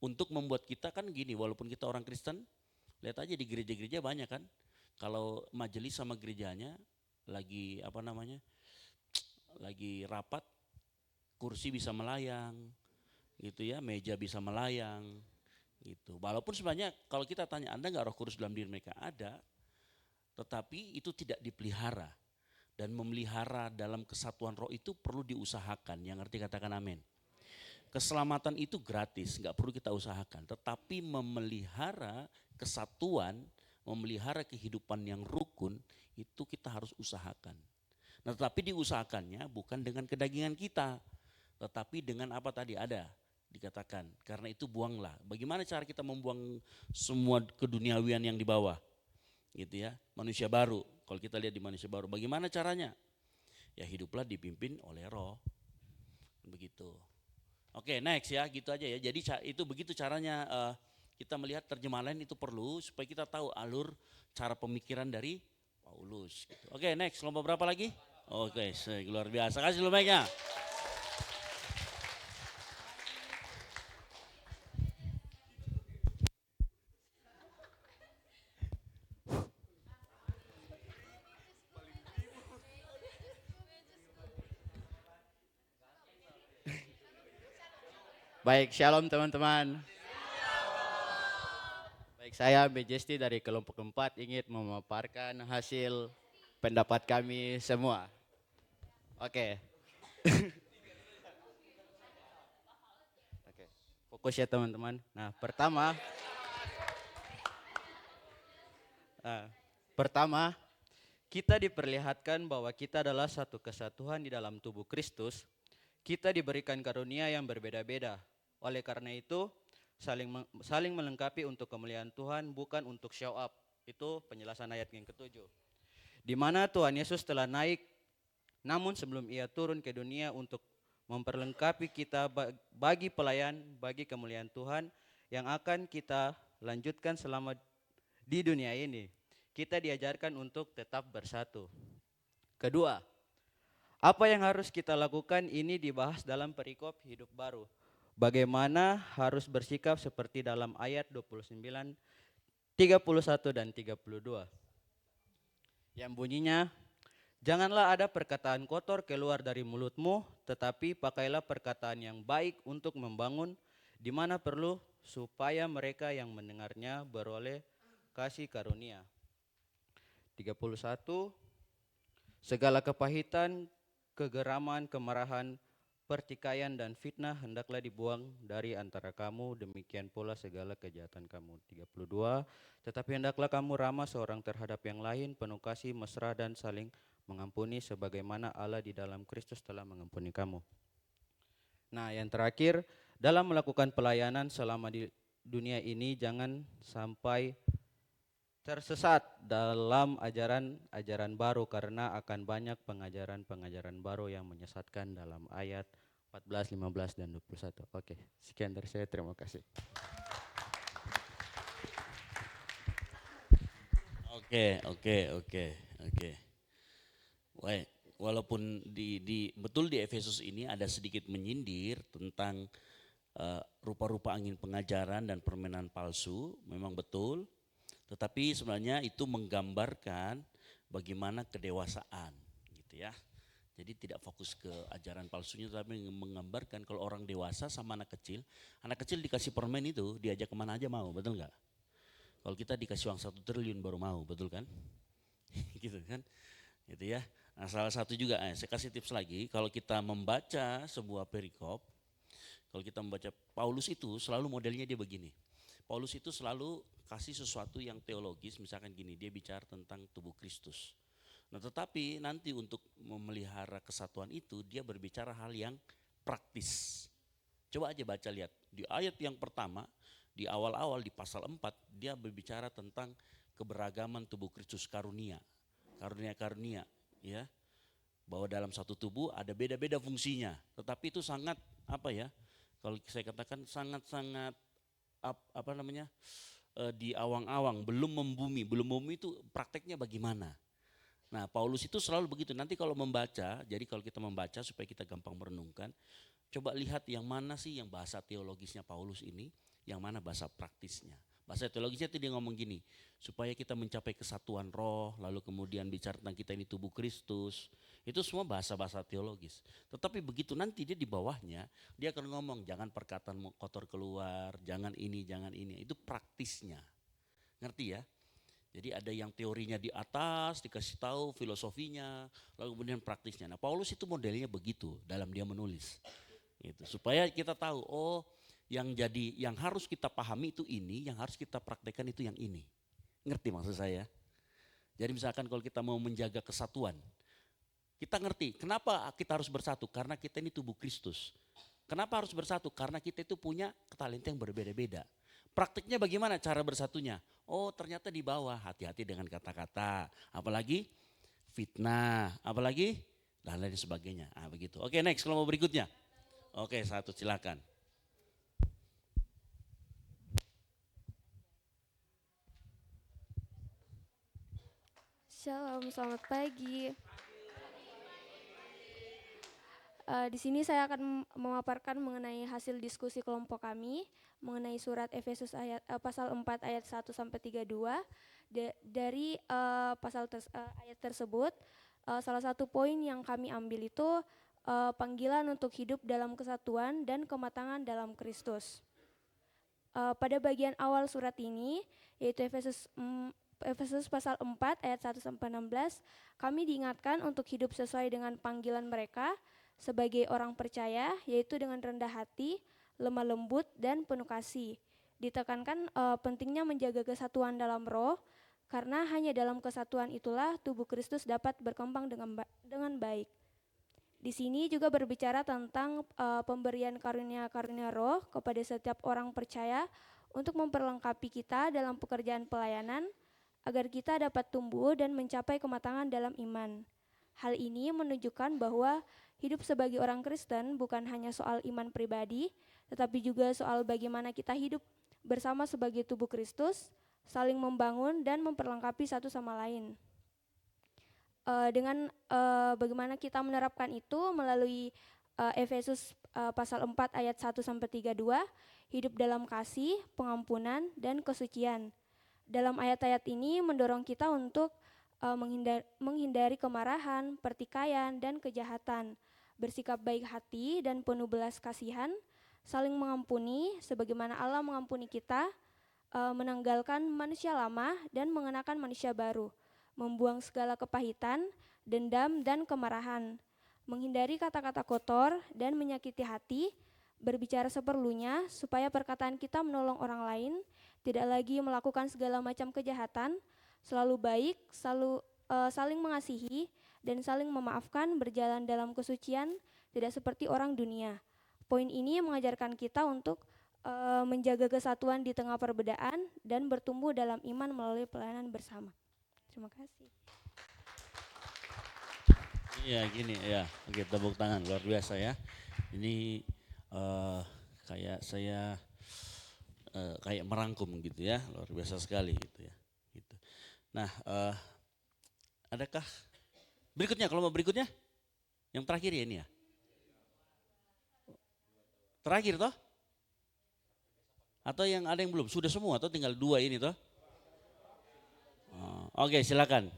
untuk membuat kita kan gini, walaupun kita orang Kristen, lihat aja di gereja-gereja banyak kan, kalau majelis sama gerejanya lagi lagi rapat, kursi bisa melayang, gitu ya, meja bisa melayang, gitu. Walaupun sebenarnya kalau kita tanya, Anda nggak Roh Kudus dalam diri mereka? Ada, tetapi itu tidak dipelihara. Dan memelihara dalam kesatuan roh itu perlu diusahakan. Yang ngerti katakan amin. Keselamatan itu gratis, nggak perlu kita usahakan. Tetapi memelihara kesatuan, memelihara kehidupan yang rukun, itu kita harus usahakan. Nah, tetapi diusahakannya bukan dengan kedagingan kita, tetapi dengan apa tadi ada dikatakan. Karena itu buanglah. Bagaimana cara kita membuang semua keduniawian yang di bawah? Gitu ya, manusia baru. Kalau kita lihat di manusia baru, bagaimana caranya? Ya hiduplah dipimpin oleh Roh. Begitu. Oke, next ya, gitu aja ya. Jadi itu begitu caranya kita melihat terjemahan lain itu perlu supaya kita tahu alur cara pemikiran dari Paulus. Gitu. Oke, next, lomba berapa lagi? Oke, luar biasa. Kasih dulu mic-nya. Baik, shalom teman-teman. Baik, saya Majesti dari kelompok 4 ingin memaparkan hasil pendapat kami semua. Oke. Oke. Fokus ya teman-teman. Nah, pertama, kita diperlihatkan bahwa kita adalah satu kesatuan di dalam tubuh Kristus. Kita diberikan karunia yang berbeda-beda. Oleh karena itu, saling melengkapi untuk kemuliaan Tuhan, bukan untuk show up. Itu penjelasan ayat yang ketujuh. Di mana Tuhan Yesus telah naik, namun sebelum ia turun ke dunia untuk memperlengkapi kita bagi pelayan, bagi kemuliaan Tuhan yang akan kita lanjutkan selama di dunia ini. Kita diajarkan untuk tetap bersatu. Kedua, apa yang harus kita lakukan ini dibahas dalam perikop hidup baru. Bagaimana harus bersikap seperti dalam ayat 29, 31 dan 32. Yang bunyinya, janganlah ada perkataan kotor keluar dari mulutmu, tetapi pakailah perkataan yang baik untuk membangun, di mana perlu, supaya mereka yang mendengarnya beroleh kasih karunia. 31, segala kepahitan, kegeraman, kemarahan, pertikaian dan fitnah hendaklah dibuang dari antara kamu, demikian pula segala kejahatan kamu. 32, tetapi hendaklah kamu ramah seorang terhadap yang lain, penuh kasih, mesra dan saling mengampuni sebagaimana Allah di dalam Kristus telah mengampuni kamu. Nah, yang terakhir, dalam melakukan pelayanan selama di dunia ini jangan sampai tersesat dalam ajaran-ajaran baru, karena akan banyak pengajaran-pengajaran baru yang menyesatkan dalam ayat 14, 15 dan 21. Oke, sekian dari saya, terima kasih. Oke. Baik, walaupun betul di Efesus ini ada sedikit menyindir tentang rupa-rupa angin pengajaran dan permainan palsu, memang betul. Tetapi sebenarnya itu menggambarkan bagaimana kedewasaan, gitu ya. Jadi tidak fokus ke ajaran palsunya, tapi menggambarkan kalau orang dewasa sama anak kecil dikasih permen itu diajak kemana aja mau, betul nggak? Kalau kita dikasih uang 1 triliun baru mau, betul kan? Gitu kan, gitu ya. Nah, salah satu juga, saya kasih tips lagi, kalau kita membaca sebuah perikop, kalau kita membaca Paulus itu selalu modelnya dia begini. Paulus itu selalu kasih sesuatu yang teologis, misalkan gini, dia bicara tentang tubuh Kristus. Nah, tetapi nanti untuk memelihara kesatuan itu dia berbicara hal yang praktis. Coba aja baca, lihat di ayat yang pertama, di awal-awal di pasal 4 dia berbicara tentang keberagaman tubuh Kristus, karunia, ya. Bahwa dalam satu tubuh ada beda-beda fungsinya, tetapi itu sangat kalau saya katakan sangat-sangat di awang-awang, belum membumi itu prakteknya bagaimana. Nah, Paulus itu selalu begitu. Nanti kalau membaca, jadi kalau kita membaca supaya kita gampang merenungkan, coba lihat yang mana sih yang bahasa teologisnya Paulus ini, yang mana bahasa praktisnya. Bahasa teologisnya itu dia ngomong gini, supaya kita mencapai kesatuan roh, lalu kemudian bicara tentang kita ini tubuh Kristus. Itu semua bahasa-bahasa teologis. Tetapi begitu nanti dia di bawahnya, dia akan ngomong jangan perkataan kotor keluar, jangan ini. Itu praktisnya. Ngerti ya? Jadi ada yang teorinya di atas, dikasih tahu filosofinya, lalu kemudian praktisnya. Nah, Paulus itu modelnya begitu dalam dia menulis. Gitu. Supaya kita tahu, yang harus kita pahami itu ini, yang harus kita praktekkan itu yang ini. Ngerti maksud saya? Jadi misalkan kalau kita mau menjaga kesatuan, kita ngerti kenapa kita harus bersatu, karena kita ini tubuh Kristus. Kenapa harus bersatu? Karena kita itu punya talenta yang berbeda-beda. Praktiknya bagaimana cara bersatunya? Oh, ternyata di bawah, hati-hati dengan kata-kata, apalagi fitnah, apalagi dan lain sebagainya. Begitu. Oke, next kelompok berikutnya. Oke, 1 silakan. Shalom, selamat pagi. Di sini saya akan memaparkan mengenai hasil diskusi kelompok kami mengenai surat Efesus pasal 4 ayat 1 sampai 32. Dari ayat tersebut, salah satu poin yang kami ambil itu panggilan untuk hidup dalam kesatuan dan kematangan dalam Kristus. Pada bagian awal surat ini, yaitu Efesus pasal 4 ayat 1-16, kami diingatkan untuk hidup sesuai dengan panggilan mereka sebagai orang percaya, yaitu dengan rendah hati, lemah lembut, dan penuh kasih. Ditekankan pentingnya menjaga kesatuan dalam roh, karena hanya dalam kesatuan itulah tubuh Kristus dapat berkembang dengan baik. Di sini juga berbicara tentang pemberian karunia-karunia roh kepada setiap orang percaya untuk memperlengkapi kita dalam pekerjaan pelayanan agar kita dapat tumbuh dan mencapai kematangan dalam iman. Hal ini menunjukkan bahwa hidup sebagai orang Kristen bukan hanya soal iman pribadi, tetapi juga soal bagaimana kita hidup bersama sebagai tubuh Kristus, saling membangun dan memperlengkapi satu sama lain. Dengan bagaimana kita menerapkan itu melalui Efesus pasal 4 ayat 1-32, hidup dalam kasih, pengampunan, dan kesucian. Dalam ayat-ayat ini mendorong kita untuk menghindari kemarahan, pertikaian, dan kejahatan, bersikap baik hati dan penuh belas kasihan, saling mengampuni sebagaimana Allah mengampuni kita, menanggalkan manusia lama dan mengenakan manusia baru, membuang segala kepahitan, dendam, dan kemarahan, menghindari kata-kata kotor dan menyakiti hati, berbicara seperlunya supaya perkataan kita menolong orang lain, tidak lagi melakukan segala macam kejahatan, selalu baik, saling mengasihi, dan saling memaafkan, berjalan dalam kesucian, tidak seperti orang dunia. Poin ini mengajarkan kita untuk menjaga kesatuan di tengah perbedaan dan bertumbuh dalam iman melalui pelayanan bersama. Terima kasih. Iya gini ya, oke tepuk tangan luar biasa ya. Ini kayak saya kayak merangkum gitu ya, luar biasa sekali gitu ya. Gitu. Nah, adakah berikutnya kelompok berikutnya? Yang terakhir ya ini ya. Terakhir toh? Atau yang ada yang belum? Sudah semua atau tinggal 2 ini toh? Oke, silakan.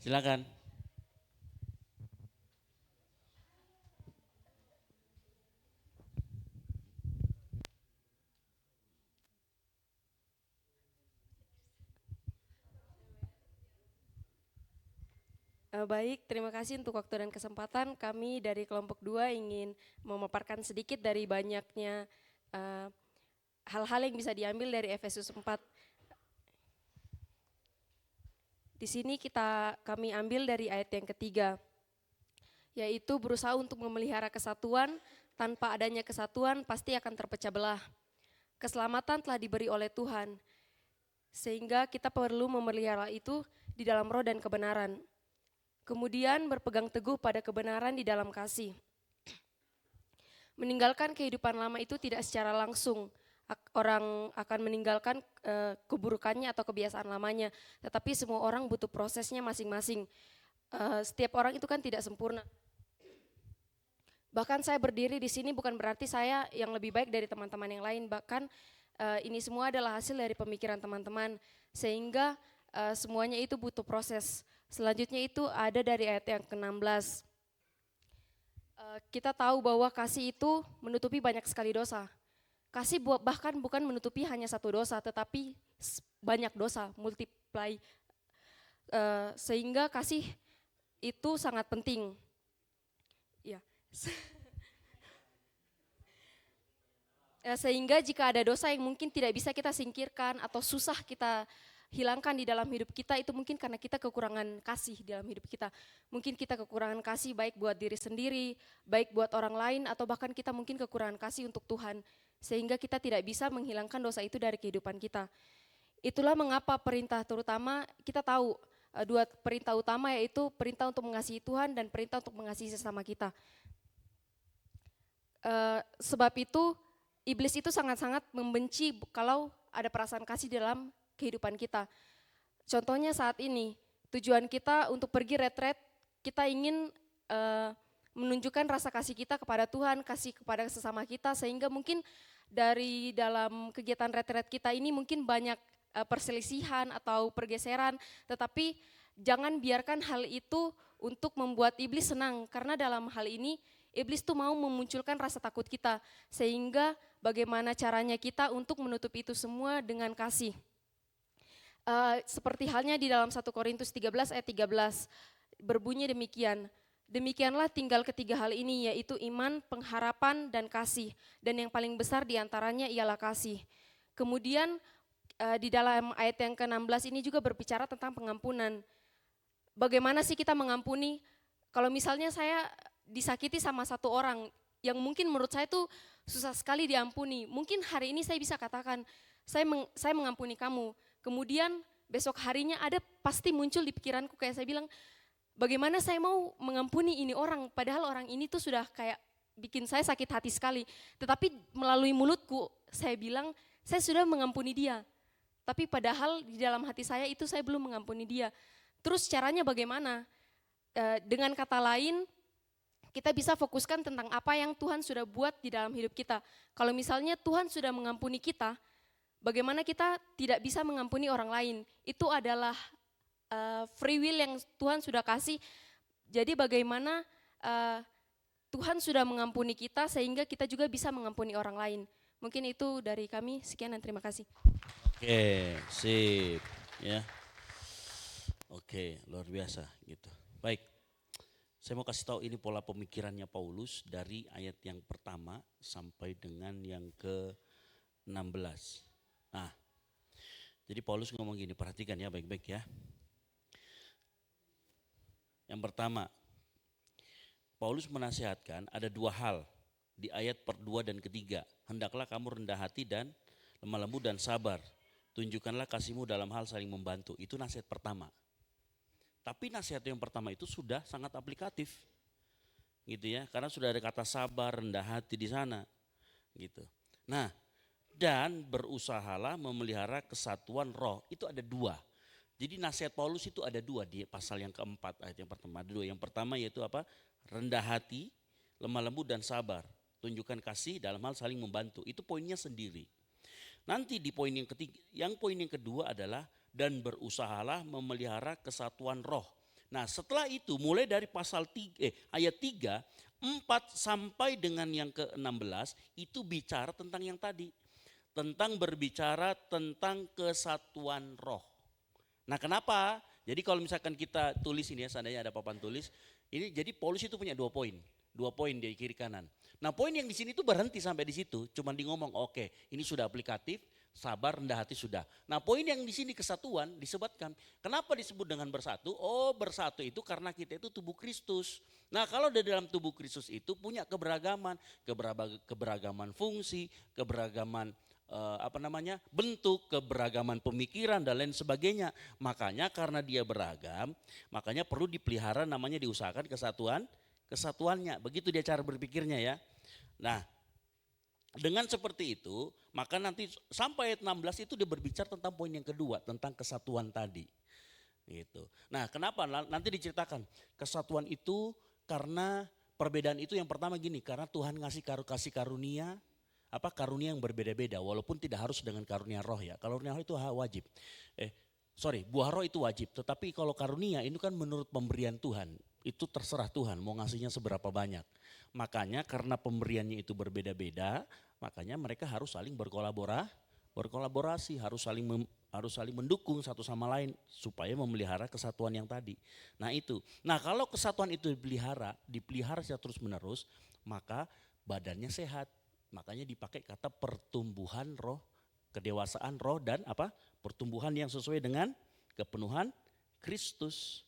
Silakan. Baik, terima kasih untuk waktu dan kesempatan. Kami dari kelompok 2 ingin memaparkan sedikit dari banyaknya hal-hal yang bisa diambil dari Efesus 4. Di sini kami ambil dari ayat yang ketiga, yaitu berusaha untuk memelihara kesatuan. Tanpa adanya kesatuan pasti akan terpecah belah. Keselamatan telah diberi oleh Tuhan, sehingga kita perlu memelihara itu di dalam roh dan kebenaran. Kemudian berpegang teguh pada kebenaran di dalam kasih. Meninggalkan kehidupan lama itu tidak secara langsung. Orang akan meninggalkan keburukannya atau kebiasaan lamanya. Tetapi semua orang butuh prosesnya masing-masing. Setiap orang itu kan tidak sempurna. Bahkan saya berdiri di sini bukan berarti saya yang lebih baik dari teman-teman yang lain. Bahkan ini semua adalah hasil dari pemikiran teman-teman. Sehingga semuanya itu butuh proses. Selanjutnya itu ada dari ayat yang ke-16. Kita tahu bahwa kasih itu menutupi banyak sekali dosa. Kasih bahkan bukan menutupi hanya satu dosa, tetapi banyak dosa, multiply. Sehingga kasih itu sangat penting. Ya. Sehingga jika ada dosa yang mungkin tidak bisa kita singkirkan atau susah kita hilangkan di dalam hidup kita, itu mungkin karena kita kekurangan kasih di dalam hidup kita. Mungkin kita kekurangan kasih baik buat diri sendiri, baik buat orang lain, atau bahkan kita mungkin kekurangan kasih untuk Tuhan. Sehingga kita tidak bisa menghilangkan dosa itu dari kehidupan kita. Itulah mengapa perintah, terutama kita tahu 2 perintah utama, yaitu perintah untuk mengasihi Tuhan dan perintah untuk mengasihi sesama kita. Sebab itu iblis itu sangat-sangat membenci kalau ada perasaan kasih dalam kehidupan kita. Contohnya saat ini, tujuan kita untuk pergi retret, kita ingin menunjukkan rasa kasih kita kepada Tuhan, kasih kepada sesama kita, sehingga mungkin dari dalam kegiatan retret kita ini mungkin banyak perselisihan atau pergeseran, tetapi jangan biarkan hal itu untuk membuat iblis senang, karena dalam hal ini iblis tuh mau memunculkan rasa takut kita, sehingga bagaimana caranya kita untuk menutup itu semua dengan kasih. Seperti halnya di dalam 1 Korintus 13 ayat 13, berbunyi demikian, demikianlah tinggal ketiga hal ini, yaitu iman, pengharapan, dan kasih. Dan yang paling besar diantaranya ialah kasih. Kemudian di dalam ayat yang ke-16 ini juga berbicara tentang pengampunan. Bagaimana sih kita mengampuni? Kalau misalnya saya disakiti sama satu orang yang mungkin menurut saya itu susah sekali diampuni. Mungkin hari ini saya bisa katakan, saya mengampuni kamu. Kemudian besok harinya ada pasti muncul di pikiranku kayak saya bilang, bagaimana saya mau mengampuni ini orang, padahal orang ini tuh sudah kayak bikin saya sakit hati sekali. Tetapi melalui mulutku saya bilang, saya sudah mengampuni dia. Tapi padahal di dalam hati saya itu saya belum mengampuni dia. Terus caranya bagaimana? Dengan kata lain, kita bisa fokuskan tentang apa yang Tuhan sudah buat di dalam hidup kita. Kalau misalnya Tuhan sudah mengampuni kita, bagaimana kita tidak bisa mengampuni orang lain? Itu adalah free will yang Tuhan sudah kasih. Jadi bagaimana Tuhan sudah mengampuni kita sehingga kita juga bisa mengampuni orang lain. Mungkin itu dari kami, sekian dan terima kasih. Oke, sip. Ya. Oke, luar biasa gitu. Baik, saya mau kasih tahu ini pola pemikirannya Paulus dari ayat yang pertama sampai dengan yang ke-16. Nah, jadi Paulus ngomong gini, perhatikan ya baik-baik ya. Yang pertama, Paulus menasihatkan ada dua hal di ayat per-2 dan ketiga. Hendaklah kamu rendah hati dan lemah lembut dan sabar. Tunjukkanlah kasihmu dalam hal saling membantu. Itu nasihat pertama. Tapi nasihat yang pertama itu sudah sangat aplikatif. Gitu ya, karena sudah ada kata sabar, rendah hati di sana. Gitu. Nah, dan berusahalah memelihara kesatuan roh. Itu ada dua. Jadi nasihat Paulus itu ada dua di pasal yang keempat ayat yang pertama. Ada dua. Yang pertama yaitu apa? Rendah hati, lemah lembut dan sabar. Tunjukkan kasih dalam hal saling membantu. Itu poinnya sendiri. Nanti di poin yang ketiga, poin yang kedua adalah dan berusahalah memelihara kesatuan roh. Nah, setelah itu mulai dari pasal ayat 3, 4 sampai dengan yang ke-16 itu bicara tentang yang tadi. Tentang berbicara tentang kesatuan roh. Nah, kenapa? Jadi kalau misalkan kita tulis ini ya, seandainya ada papan tulis, ini jadi Paulus itu punya 2 poin. 2 poin di kiri kanan. Nah, poin yang di sini itu berhenti sampai di situ, cuman di ngomong oke, ini sudah aplikatif, sabar, rendah hati sudah. Nah, poin yang di sini kesatuan disebutkan. Kenapa disebut dengan bersatu? Oh, bersatu itu karena kita itu tubuh Kristus. Nah, kalau di dalam tubuh Kristus itu punya keberagaman, keberagaman fungsi, keberagaman bentuk, keberagaman pemikiran dan lain sebagainya. Makanya karena dia beragam, makanya perlu dipelihara, namanya diusahakan kesatuannya. Begitu dia cara berpikirnya ya. Nah, dengan seperti itu, maka nanti sampai ayat 16 itu dia berbicara tentang poin yang kedua, tentang kesatuan tadi. Gitu. Nah, kenapa? Nanti diceritakan kesatuan itu karena perbedaan itu yang pertama gini, karena Tuhan ngasih kasih karunia, karunia yang berbeda-beda, walaupun tidak harus dengan karunia roh ya. Karunia roh itu wajib. Buah roh itu wajib, tetapi kalau karunia itu kan menurut pemberian Tuhan, itu terserah Tuhan mau ngasihnya seberapa banyak. Makanya karena pemberiannya itu berbeda-beda, makanya mereka harus saling berkolaborasi, harus saling mendukung satu sama lain supaya memelihara kesatuan yang tadi. Nah itu. Nah kalau kesatuan itu dipelihara secara terus-menerus, maka badannya sehat. Makanya dipakai kata pertumbuhan roh, kedewasaan roh dan pertumbuhan yang sesuai dengan kepenuhan Kristus.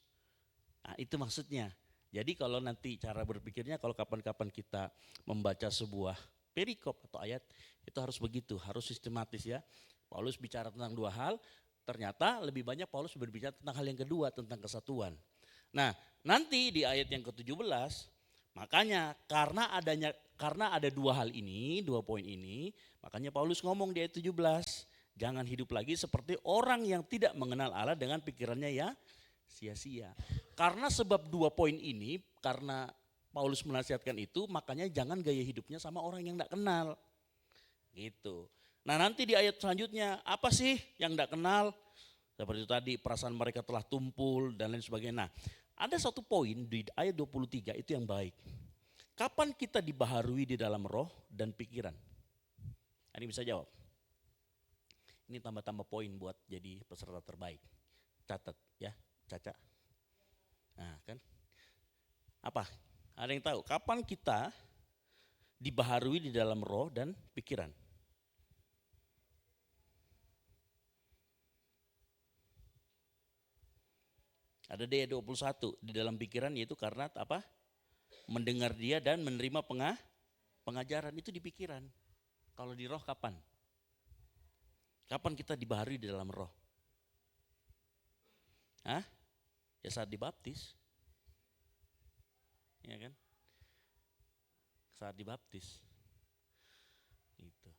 Nah itu maksudnya. Jadi kalau nanti cara berpikirnya, kalau kapan-kapan kita membaca sebuah perikop atau ayat, itu harus begitu, harus sistematis ya. Paulus bicara tentang 2 hal, ternyata lebih banyak Paulus berbicara tentang hal yang kedua, tentang kesatuan. Nah nanti di ayat yang ke-17, makanya karena ada 2 hal ini, 2 poin ini, makanya Paulus ngomong di ayat 17, jangan hidup lagi seperti orang yang tidak mengenal Allah dengan pikirannya ya sia-sia. Karena sebab 2 poin ini, karena Paulus menasihatkan itu, makanya jangan gaya hidupnya sama orang yang tidak kenal. Gitu. Nah nanti di ayat selanjutnya, apa sih yang tidak kenal? Seperti itu tadi, perasaan mereka telah tumpul dan lain sebagainya. Nah, ada satu poin di ayat 23 itu yang baik. Kapan kita dibaharui di dalam roh dan pikiran? Ini bisa jawab. Ini tambah-tambah poin buat jadi peserta terbaik. Catat ya, Caca. Nah kan, apa? Ada yang tahu kapan kita dibaharui di dalam roh dan pikiran? Ada dia 21 di dalam pikiran, yaitu karena apa? Mendengar dia dan menerima pengajaran, itu di pikiran. Kalau di roh kapan? Kapan kita dibaharui di dalam roh? Hah? Ya saat dibaptis. Ya kan? Saat dibaptis. Gitu.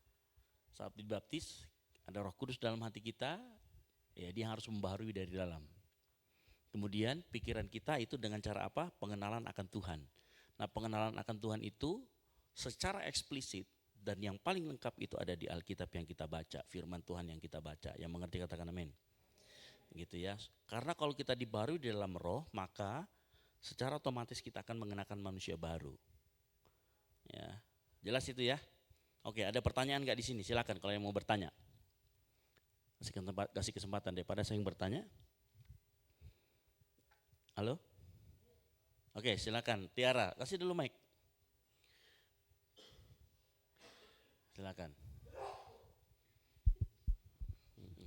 Saat dibaptis ada Roh Kudus dalam hati kita, ya dia harus membaharui dari dalam. Kemudian pikiran kita itu dengan cara apa? Pengenalan akan Tuhan. Nah, pengenalan akan Tuhan itu secara eksplisit dan yang paling lengkap itu ada di Alkitab yang kita baca, firman Tuhan yang kita baca. Yang mengerti katakan amin. Gitu ya. Karena kalau kita dibaharui di dalam roh, maka secara otomatis kita akan mengenakan manusia baru. Ya, jelas itu ya. Oke, ada pertanyaan nggak di sini? Silakan kalau yang mau bertanya. Kasih kesempatan daripada saya yang bertanya. Halo? Oke, silakan. Tiara, kasih dulu mic. Silakan.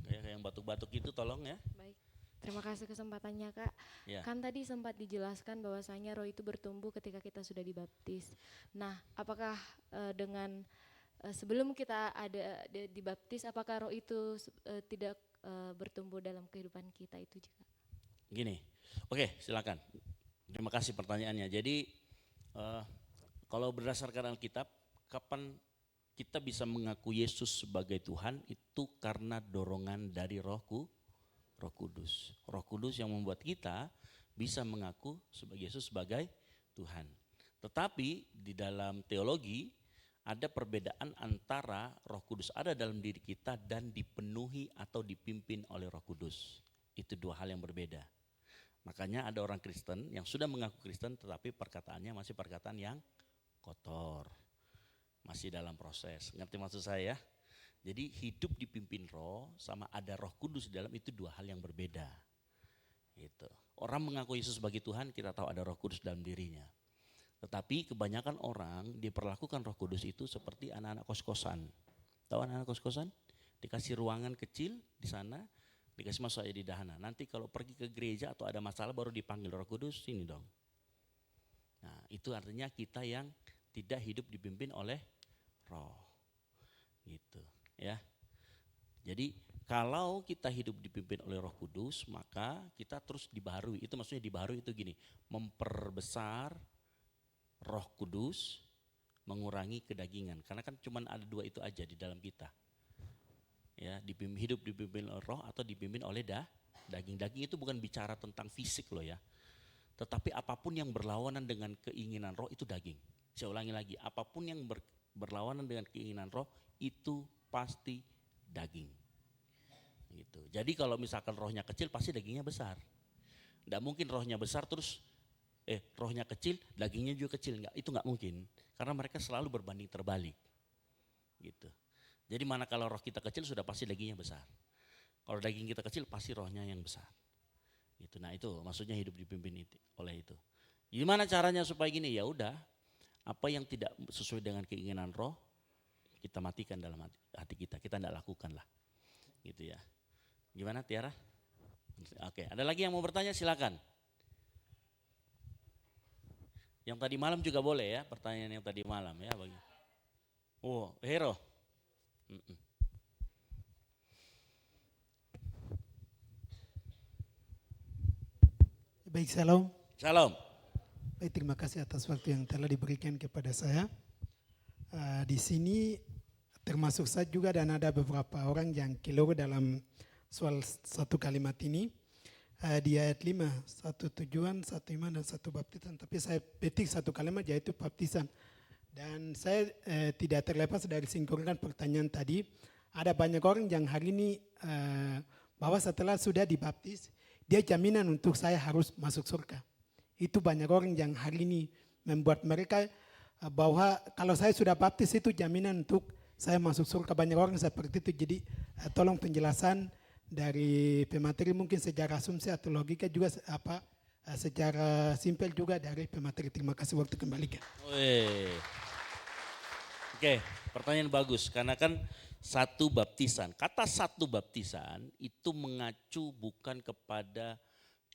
Kayak yang batuk-batuk itu tolong ya. Baik, terima kasih kesempatannya Kak. Ya. Kan tadi sempat dijelaskan bahwasanya roh itu bertumbuh ketika kita sudah dibaptis. Nah, apakah dengan sebelum kita ada dibaptis, apakah roh itu tidak bertumbuh dalam kehidupan kita itu juga? Gini, oke silakan. Terima kasih pertanyaannya. Jadi kalau berdasarkan Alkitab, kapan kita bisa mengaku Yesus sebagai Tuhan itu karena dorongan dari Roh Kudus. Roh Kudus yang membuat kita bisa mengaku sebagai Yesus sebagai Tuhan. Tetapi di dalam teologi ada perbedaan antara Roh Kudus ada dalam diri kita dan dipenuhi atau dipimpin oleh Roh Kudus. Itu dua hal yang berbeda. Makanya ada orang Kristen yang sudah mengaku Kristen tetapi perkataannya masih perkataan yang kotor. Masih dalam proses. Ngerti maksud saya ya? Jadi hidup dipimpin roh sama ada Roh Kudus di dalam itu dua hal yang berbeda. Gitu. Orang mengaku Yesus sebagai Tuhan, kita tahu ada Roh Kudus dalam dirinya. Tetapi kebanyakan orang diperlakukan Roh Kudus itu seperti anak-anak kos-kosan. Tahu anak-anak kos-kosan? Dikasih ruangan kecil di sana, dikasih masuk aja di dahana. Nanti kalau pergi ke gereja atau ada masalah baru dipanggil Roh Kudus, sini dong. Nah, itu artinya kita yang tidak hidup dipimpin oleh roh. Gitu, ya. Jadi kalau kita hidup dipimpin oleh Roh Kudus, maka kita terus dibaharui. Itu maksudnya dibaharui itu gini, memperbesar Roh Kudus, mengurangi kedagingan. Karena kan cuma ada dua itu aja di dalam kita. Ya, hidup dipimpin oleh roh atau dipimpin oleh daging. Daging itu bukan bicara tentang fisik loh ya. Tetapi apapun yang berlawanan dengan keinginan roh itu daging. Saya ulangi lagi, apapun yang berlawanan dengan keinginan roh itu pasti daging. Gitu. Jadi kalau misalkan rohnya kecil pasti dagingnya besar. Tidak mungkin rohnya besar terus rohnya kecil, dagingnya juga kecil. Enggak, itu enggak mungkin. Karena mereka selalu berbanding terbalik. Gitu. Jadi mana kalau roh kita kecil sudah pasti dagingnya besar. Kalau daging kita kecil pasti rohnya yang besar. Gitu. Nah itu maksudnya hidup dipimpin oleh itu. Gimana caranya supaya gini? Ya udah, apa yang tidak sesuai dengan keinginan roh kita matikan dalam hati kita. Kita tidak lakukan lah. Gitu ya. Gimana Tiara? Oke, ada lagi yang mau bertanya silakan. Yang tadi malam juga boleh ya, pertanyaan yang tadi malam ya. Oh, Hero. Baik, salam. Salam. Baik, terima kasih atas waktu yang telah diberikan kepada saya. Di sini termasuk saya juga dan ada beberapa orang yang keliru dalam soal satu kalimat ini. Di ayat 5, satu tujuan, satu iman dan satu baptisan. Tapi saya petik satu kalimat yaitu baptisan. Dan saya tidak terlepas dari singgungan pertanyaan tadi. Ada banyak orang yang hari ini bahwa setelah sudah dibaptis, dia jaminan untuk saya harus masuk surga. Itu banyak orang yang hari ini membuat mereka bahwa kalau saya sudah baptis itu jaminan untuk saya masuk surga. Banyak orang seperti itu. Jadi tolong penjelasan dari pemateri mungkin secara asumsi atau logika juga secara simpel juga dari pemateri. Terima kasih, waktu kembalikan. Oke, pertanyaan bagus karena kan satu baptisan. Kata satu baptisan itu mengacu bukan kepada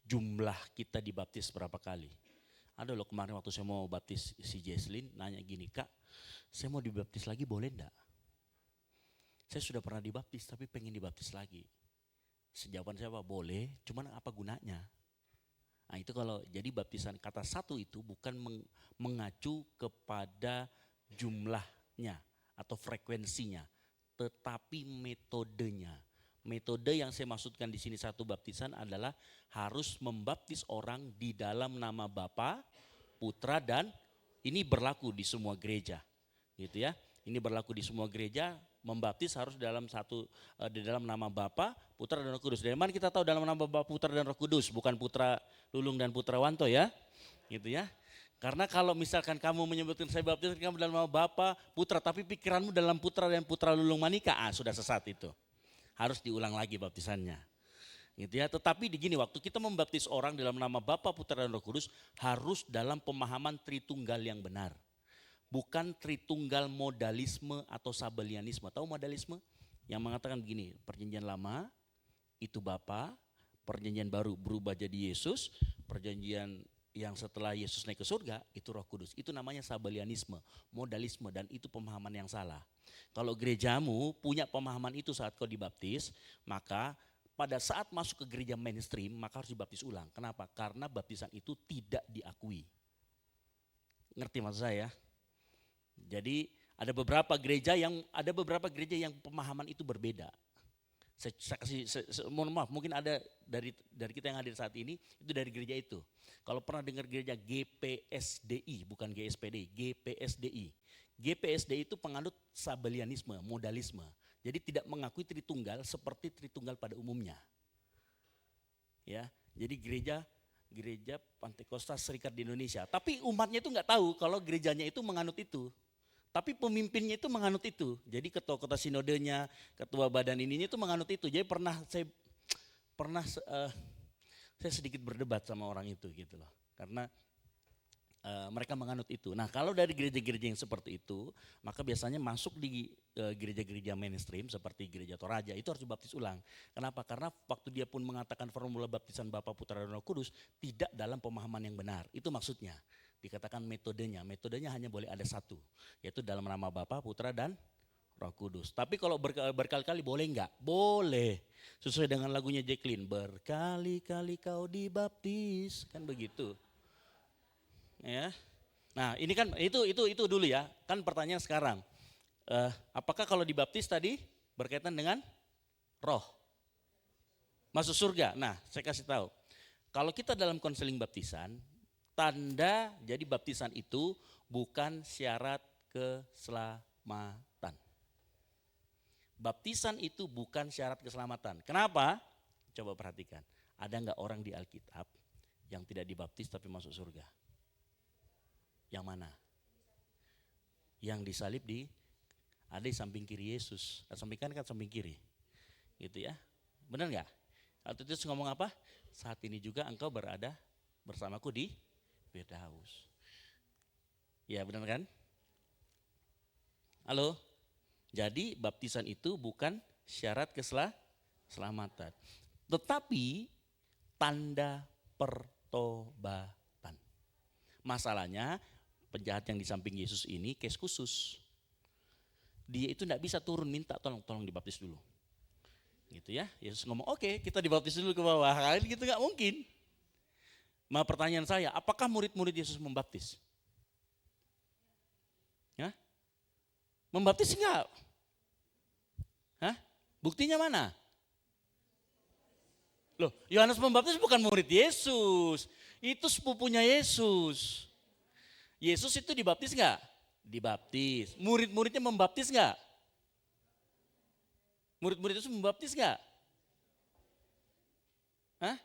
jumlah kita dibaptis berapa kali. Ada loh kemarin waktu saya mau baptis si Jesslyn nanya gini, Kak, saya mau dibaptis lagi boleh enggak? Saya sudah pernah dibaptis tapi pengen dibaptis lagi. Jawaban saya apa? Boleh, cuman apa gunanya? Nah itu kalau jadi baptisan kata satu itu bukan mengacu kepada jumlahnya atau frekuensinya, tetapi metodenya. Metode yang saya maksudkan di sini satu baptisan adalah harus membaptis orang di dalam nama Bapa, Putra dan ini berlaku di semua gereja, gitu ya. Ini berlaku di semua gereja, membaptis harus di dalam nama Bapa, Putra dan Roh Kudus. Dari mana kita tahu dalam nama Bapa, Putra dan Roh Kudus, bukan Putra Lulung dan Putra Wanto ya, gitu ya. Karena kalau misalkan kamu menyebutkan saya baptis kamu dalam nama Bapa, Putra, tapi pikiranmu dalam Putra dan Putra Lulung Manika, sudah sesat itu. Harus diulang lagi baptisannya. Gitu ya. Tetapi begini, waktu kita membaptis orang dalam nama Bapa, Putra dan Roh Kudus harus dalam pemahaman Tritunggal yang benar. Bukan Tritunggal modalisme atau sabelianisme. Tahu modalisme? Yang mengatakan begini, perjanjian lama itu Bapa, perjanjian baru berubah jadi Yesus, perjanjian yang setelah Yesus naik ke surga itu Roh Kudus. Itu namanya sabelianisme, modalisme, dan itu pemahaman yang salah. Kalau gerejamu punya pemahaman itu saat kau dibaptis, maka pada saat masuk ke gereja mainstream maka harus dibaptis ulang. Kenapa? Karena baptisan itu tidak diakui. Ngerti maksud saya? Jadi ada beberapa gereja yang pemahaman itu berbeda. Saya kasih, mohon maaf, mungkin ada dari kita yang hadir saat ini itu dari gereja itu. Kalau pernah dengar gereja GPSDI, bukan GSPDI, GPSDI. GPSDI itu penganut sabelianisme, modalisme. Jadi tidak mengakui Tritunggal seperti Tritunggal pada umumnya. Ya, jadi gereja Pantekosta Serikat di Indonesia. Tapi umatnya itu nggak tahu kalau gerejanya itu menganut itu. Tapi pemimpinnya itu menganut itu. Jadi ketua kota sinodenya, ketua badan ininya itu menganut itu. Jadi saya sedikit berdebat sama orang itu gitu loh. Karena mereka menganut itu. Nah kalau dari gereja-gereja yang seperti itu, maka biasanya masuk di gereja-gereja mainstream seperti gereja Toraja itu harus dibaptis ulang. Kenapa? Karena waktu dia pun mengatakan formula baptisan Bapa, Putra dan Roh Kudus tidak dalam pemahaman yang benar. Itu maksudnya. Dikatakan metodenya hanya boleh ada satu, yaitu dalam nama Bapa, Putra dan Roh Kudus. Tapi kalau berkali-kali boleh enggak? Boleh. Sesuai dengan lagunya Jacqueline, berkali-kali kau dibaptis, kan begitu. Ya. Nah, ini kan itu dulu ya. Kan pertanyaan sekarang. Apakah kalau dibaptis tadi berkaitan dengan roh? Masuk surga. Nah, saya kasih tahu. Kalau kita dalam konseling baptisan, tanda jadi baptisan itu bukan syarat keselamatan. Baptisan itu bukan syarat keselamatan. Kenapa? Coba perhatikan. Ada enggak orang di Alkitab yang tidak dibaptis tapi masuk surga? Yang mana? Yang disalib ada di samping kiri Yesus. Samping kanan kan samping kiri. Gitu ya. Benar enggak? Waktu itu ngomong apa? Saat ini juga engkau berada bersamaku di Firdaus. Ya benar kan? Halo? Jadi baptisan itu bukan syarat keselamatan. Tetapi tanda pertobatan. Masalahnya penjahat yang di samping Yesus ini case khusus. Dia itu tidak bisa turun minta tolong dibaptis dulu. Gitu ya. Yesus ngomong oke, kita dibaptis dulu ke bawah. Kali gitu nggak mungkin. Nah pertanyaan saya, apakah murid-murid Yesus membaptis? Ya? Membaptis enggak? Hah? Buktinya mana? Loh, Yohanes Pembaptis bukan murid Yesus. Itu sepupunya Yesus. Yesus itu dibaptis enggak? Dibaptis. Murid-muridnya membaptis enggak? Murid-murid Yesus membaptis enggak? Hah?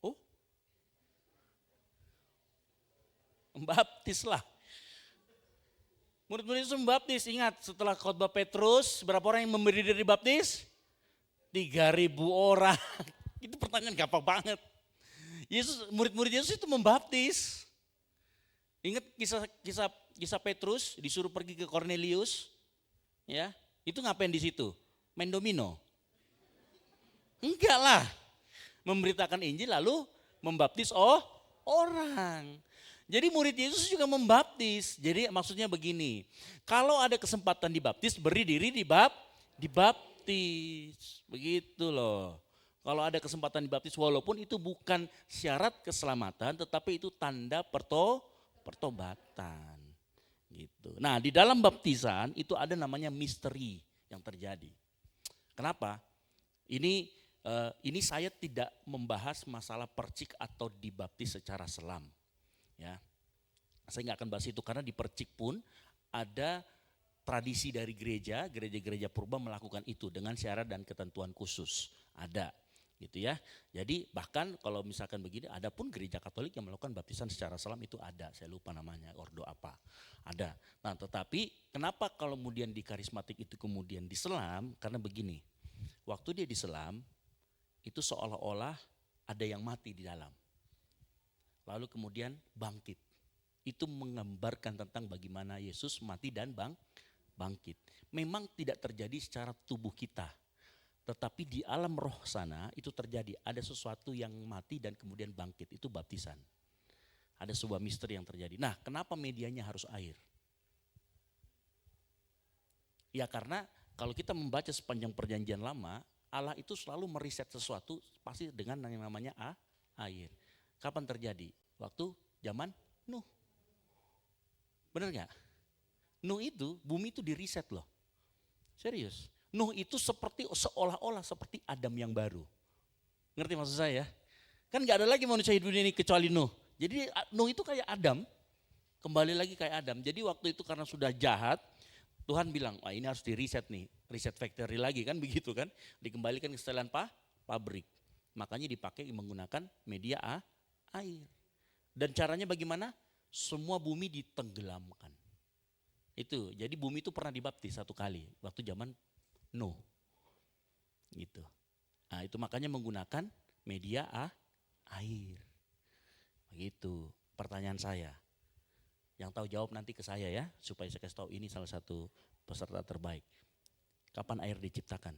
Oh? Membaptis lah. Murid-murid Yesus membaptis. Ingat setelah khotbah Petrus, berapa orang yang memberi diri baptis? 3.000 orang. Itu pertanyaan gampang banget. Murid-murid Yesus itu membaptis. Ingat kisah Petrus disuruh pergi ke Kornelius, ya, itu ngapain di situ? Main domino? Enggak lah, memberitakan Injil lalu membaptis orang. Jadi murid Yesus juga membaptis. Jadi maksudnya begini, kalau ada kesempatan dibaptis, beri diri dibaptis, begitu loh. Kalau ada kesempatan dibaptis, walaupun itu bukan syarat keselamatan, tetapi itu tanda pertobatan gitu. Nah, di dalam baptisan itu ada namanya misteri yang terjadi. Kenapa? Ini saya tidak membahas masalah percik atau dibaptis secara selam. Ya, saya nggak akan bahas itu karena di percik pun ada tradisi dari gereja purba melakukan itu dengan syarat dan ketentuan khusus. Ada. Gitu ya. Jadi bahkan kalau misalkan begini, ada pun gereja Katolik yang melakukan baptisan secara selam itu ada, saya lupa namanya, ordo apa, ada. Nah tetapi kenapa kalau kemudian di karismatik itu kemudian diselam, karena begini, waktu dia diselam itu seolah-olah ada yang mati di dalam, lalu kemudian bangkit. Itu menggambarkan tentang bagaimana Yesus mati dan bangkit. Memang tidak terjadi secara tubuh kita, tetapi di alam roh sana itu terjadi, ada sesuatu yang mati dan kemudian bangkit, itu baptisan. Ada sebuah misteri yang terjadi. Nah, kenapa medianya harus air? Ya karena kalau kita membaca sepanjang perjanjian lama, Allah itu selalu meriset sesuatu pasti dengan yang namanya air. Kapan terjadi? Waktu zaman Nuh. Benar gak? Nuh itu, bumi itu diriset loh. Serius. Nuh itu seolah-olah seperti Adam yang baru. Ngerti maksud saya? Kan gak ada lagi manusia hidup di dunia ini kecuali Nuh. Jadi Nuh itu kayak Adam, kembali lagi kayak Adam. Jadi waktu itu karena sudah jahat, Tuhan bilang, wah ini harus di reset nih, reset factory lagi kan begitu kan. Dikembalikan ke setelan pabrik. Makanya dipakai menggunakan media air. Dan caranya bagaimana? Semua bumi ditenggelamkan. Itu, jadi bumi itu pernah dibaptis satu kali, waktu zaman Nuh. Gitu. Nah itu makanya menggunakan media air. Begitu pertanyaan saya. Yang tahu jawab nanti ke saya ya, supaya saya kasih tahu ini salah satu peserta terbaik. Kapan air diciptakan?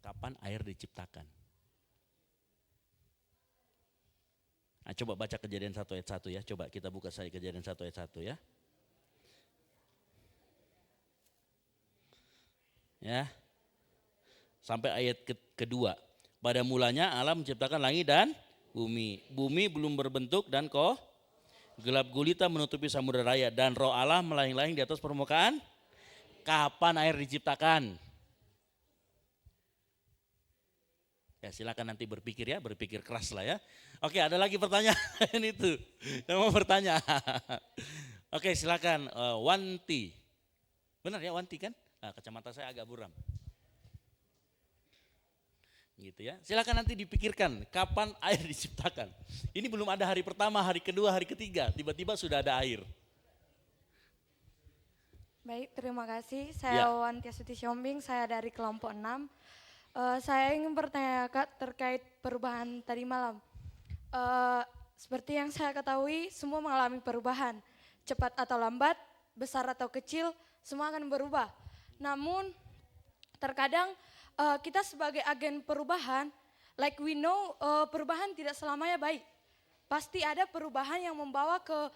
Kapan air diciptakan? Nah, coba baca Kejadian 1 ayat 1 ya. Coba kita buka saya Kejadian 1 ayat 1 ya. Ya. Sampai ayat kedua. Pada mulanya Allah menciptakan langit dan bumi. Bumi belum berbentuk dan gelap gulita menutupi samudera raya dan roh Allah melayang-layang di atas permukaan. Kapan air diciptakan? Ya silakan nanti berpikir ya, berpikir keras lah ya. Oke, ada lagi pertanyaan itu. Yang mau bertanya. Oke, silakan Wanti. Benar ya Wanti kan? Nah, kacamata saya agak buram. Gitu ya. Silakan nanti dipikirkan kapan air diciptakan. Ini belum ada hari pertama, hari kedua, hari ketiga, tiba-tiba sudah ada air. Baik, terima kasih. Saya Wanti Astuti Siombing, saya dari kelompok 6. Saya ingin bertanya Kak terkait perubahan tadi malam. Seperti yang saya ketahui, semua mengalami perubahan. Cepat atau lambat, besar atau kecil, semua akan berubah. Namun, terkadang kita sebagai agen perubahan, like we know, perubahan tidak selamanya baik. Pasti ada perubahan yang membawa ke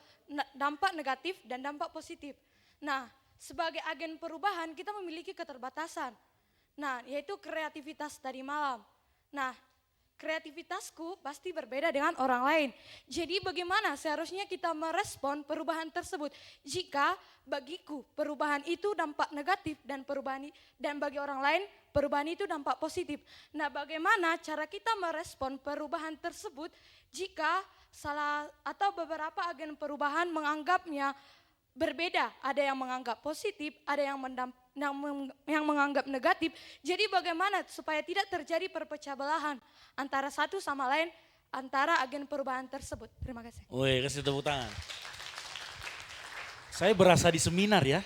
dampak negatif dan dampak positif. Nah, sebagai agen perubahan kita memiliki keterbatasan. Nah, yaitu kreativitas tadi malam. Nah, kreativitasku pasti berbeda dengan orang lain. Jadi bagaimana seharusnya kita merespon perubahan tersebut jika bagiku perubahan itu dampak negatif dan bagi orang lain perubahan itu dampak positif. Nah, bagaimana cara kita merespon perubahan tersebut jika salah atau beberapa agen perubahan menganggapnya berbeda, ada yang menganggap positif, ada yang menganggap negatif. Jadi bagaimana supaya tidak terjadi perpecah belahan antara satu sama lain, antara agen perubahan tersebut. Terima kasih. Woi, kasih tepuk tangan. Saya berasa di seminar ya.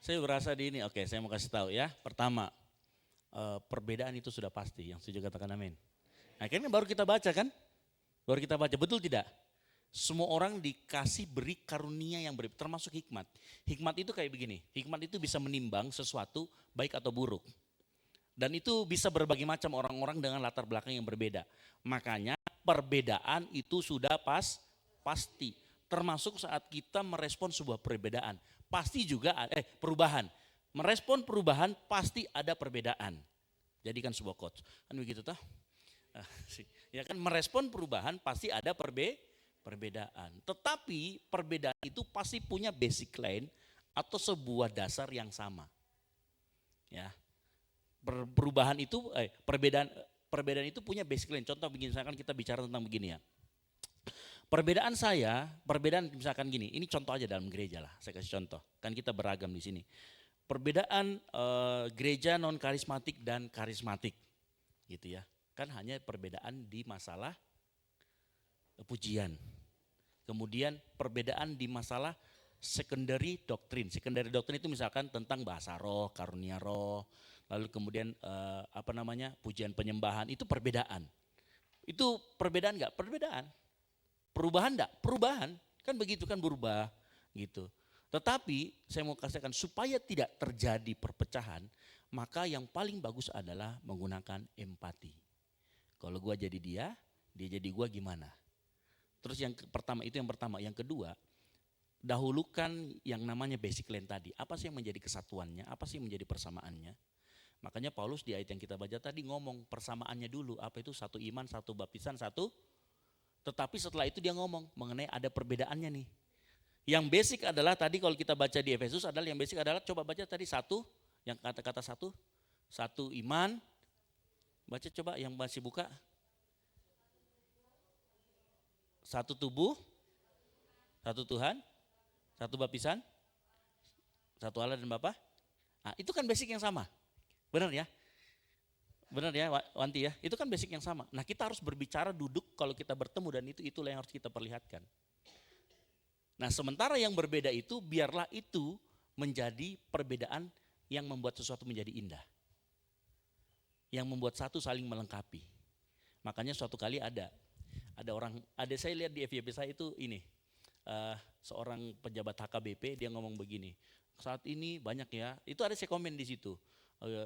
Saya berasa di ini. Oke, saya mau kasih tahu ya. Pertama, perbedaan itu sudah pasti. Yang setuju katakan amin. Nah, akhirnya baru kita baca kan? Baru kita baca, betul tidak? Semua orang dikasih beri karunia yang berbeda, termasuk hikmat. Hikmat itu kayak begini, hikmat itu bisa menimbang sesuatu baik atau buruk. Dan itu bisa berbagai macam orang-orang dengan latar belakang yang berbeda. Makanya perbedaan itu sudah pasti. Termasuk saat kita merespon sebuah perbedaan. Pasti juga, perubahan. Merespon perubahan pasti ada perbedaan. Jadikan sebuah quotes. Kan begitu toh? Ya kan, merespon perubahan pasti ada perbedaan. Tetapi perbedaan itu pasti punya basic line atau sebuah dasar yang sama. Ya. Perubahan itu perbedaan itu punya basic line. Contoh begini, misalkan kita bicara tentang begini ya. Perbedaan misalkan gini, ini contoh aja dalam gereja lah, saya kasih contoh. Kan kita beragam di sini. Perbedaan gereja non karismatik dan karismatik, gitu ya. Kan hanya perbedaan di masalah pujian. Kemudian perbedaan di masalah secondary doctrine. Secondary doctrine itu misalkan tentang bahasa roh, karunia roh, lalu kemudian pujian penyembahan, itu perbedaan. Itu perbedaan enggak? Perbedaan. Perubahan enggak? Perubahan. Kan begitu kan, berubah gitu. Tetapi saya mau katakan supaya tidak terjadi perpecahan, maka yang paling bagus adalah menggunakan empati. Kalau gua jadi dia jadi gua gimana? Terus yang pertama, yang kedua, dahulukan yang namanya basic line tadi. Apa sih yang menjadi kesatuannya? Apa sih yang menjadi persamaannya? Makanya Paulus di ayat yang kita baca tadi ngomong persamaannya dulu. Apa itu? Satu iman, satu baptisan, satu. Tetapi setelah itu dia ngomong mengenai ada perbedaannya nih. Yang basic adalah tadi kalau kita baca di Efesus adalah yang basic adalah coba baca tadi satu, yang kata-kata satu iman. Baca coba yang masih buka. Satu tubuh, satu Tuhan, satu baptisan, satu Allah dan Bapa. Nah, itu kan basic yang sama. Benar ya? Benar ya Wanti ya? Itu kan basic yang sama. Nah, kita harus berbicara duduk kalau kita bertemu dan itulah yang harus kita perlihatkan. Nah, sementara yang berbeda itu biarlah itu menjadi perbedaan yang membuat sesuatu menjadi indah. Yang membuat satu saling melengkapi. Makanya suatu kali ada saya lihat di FYP saya itu ini, seorang pejabat HKBP dia ngomong begini, saat ini banyak ya, itu ada saya komen di situ,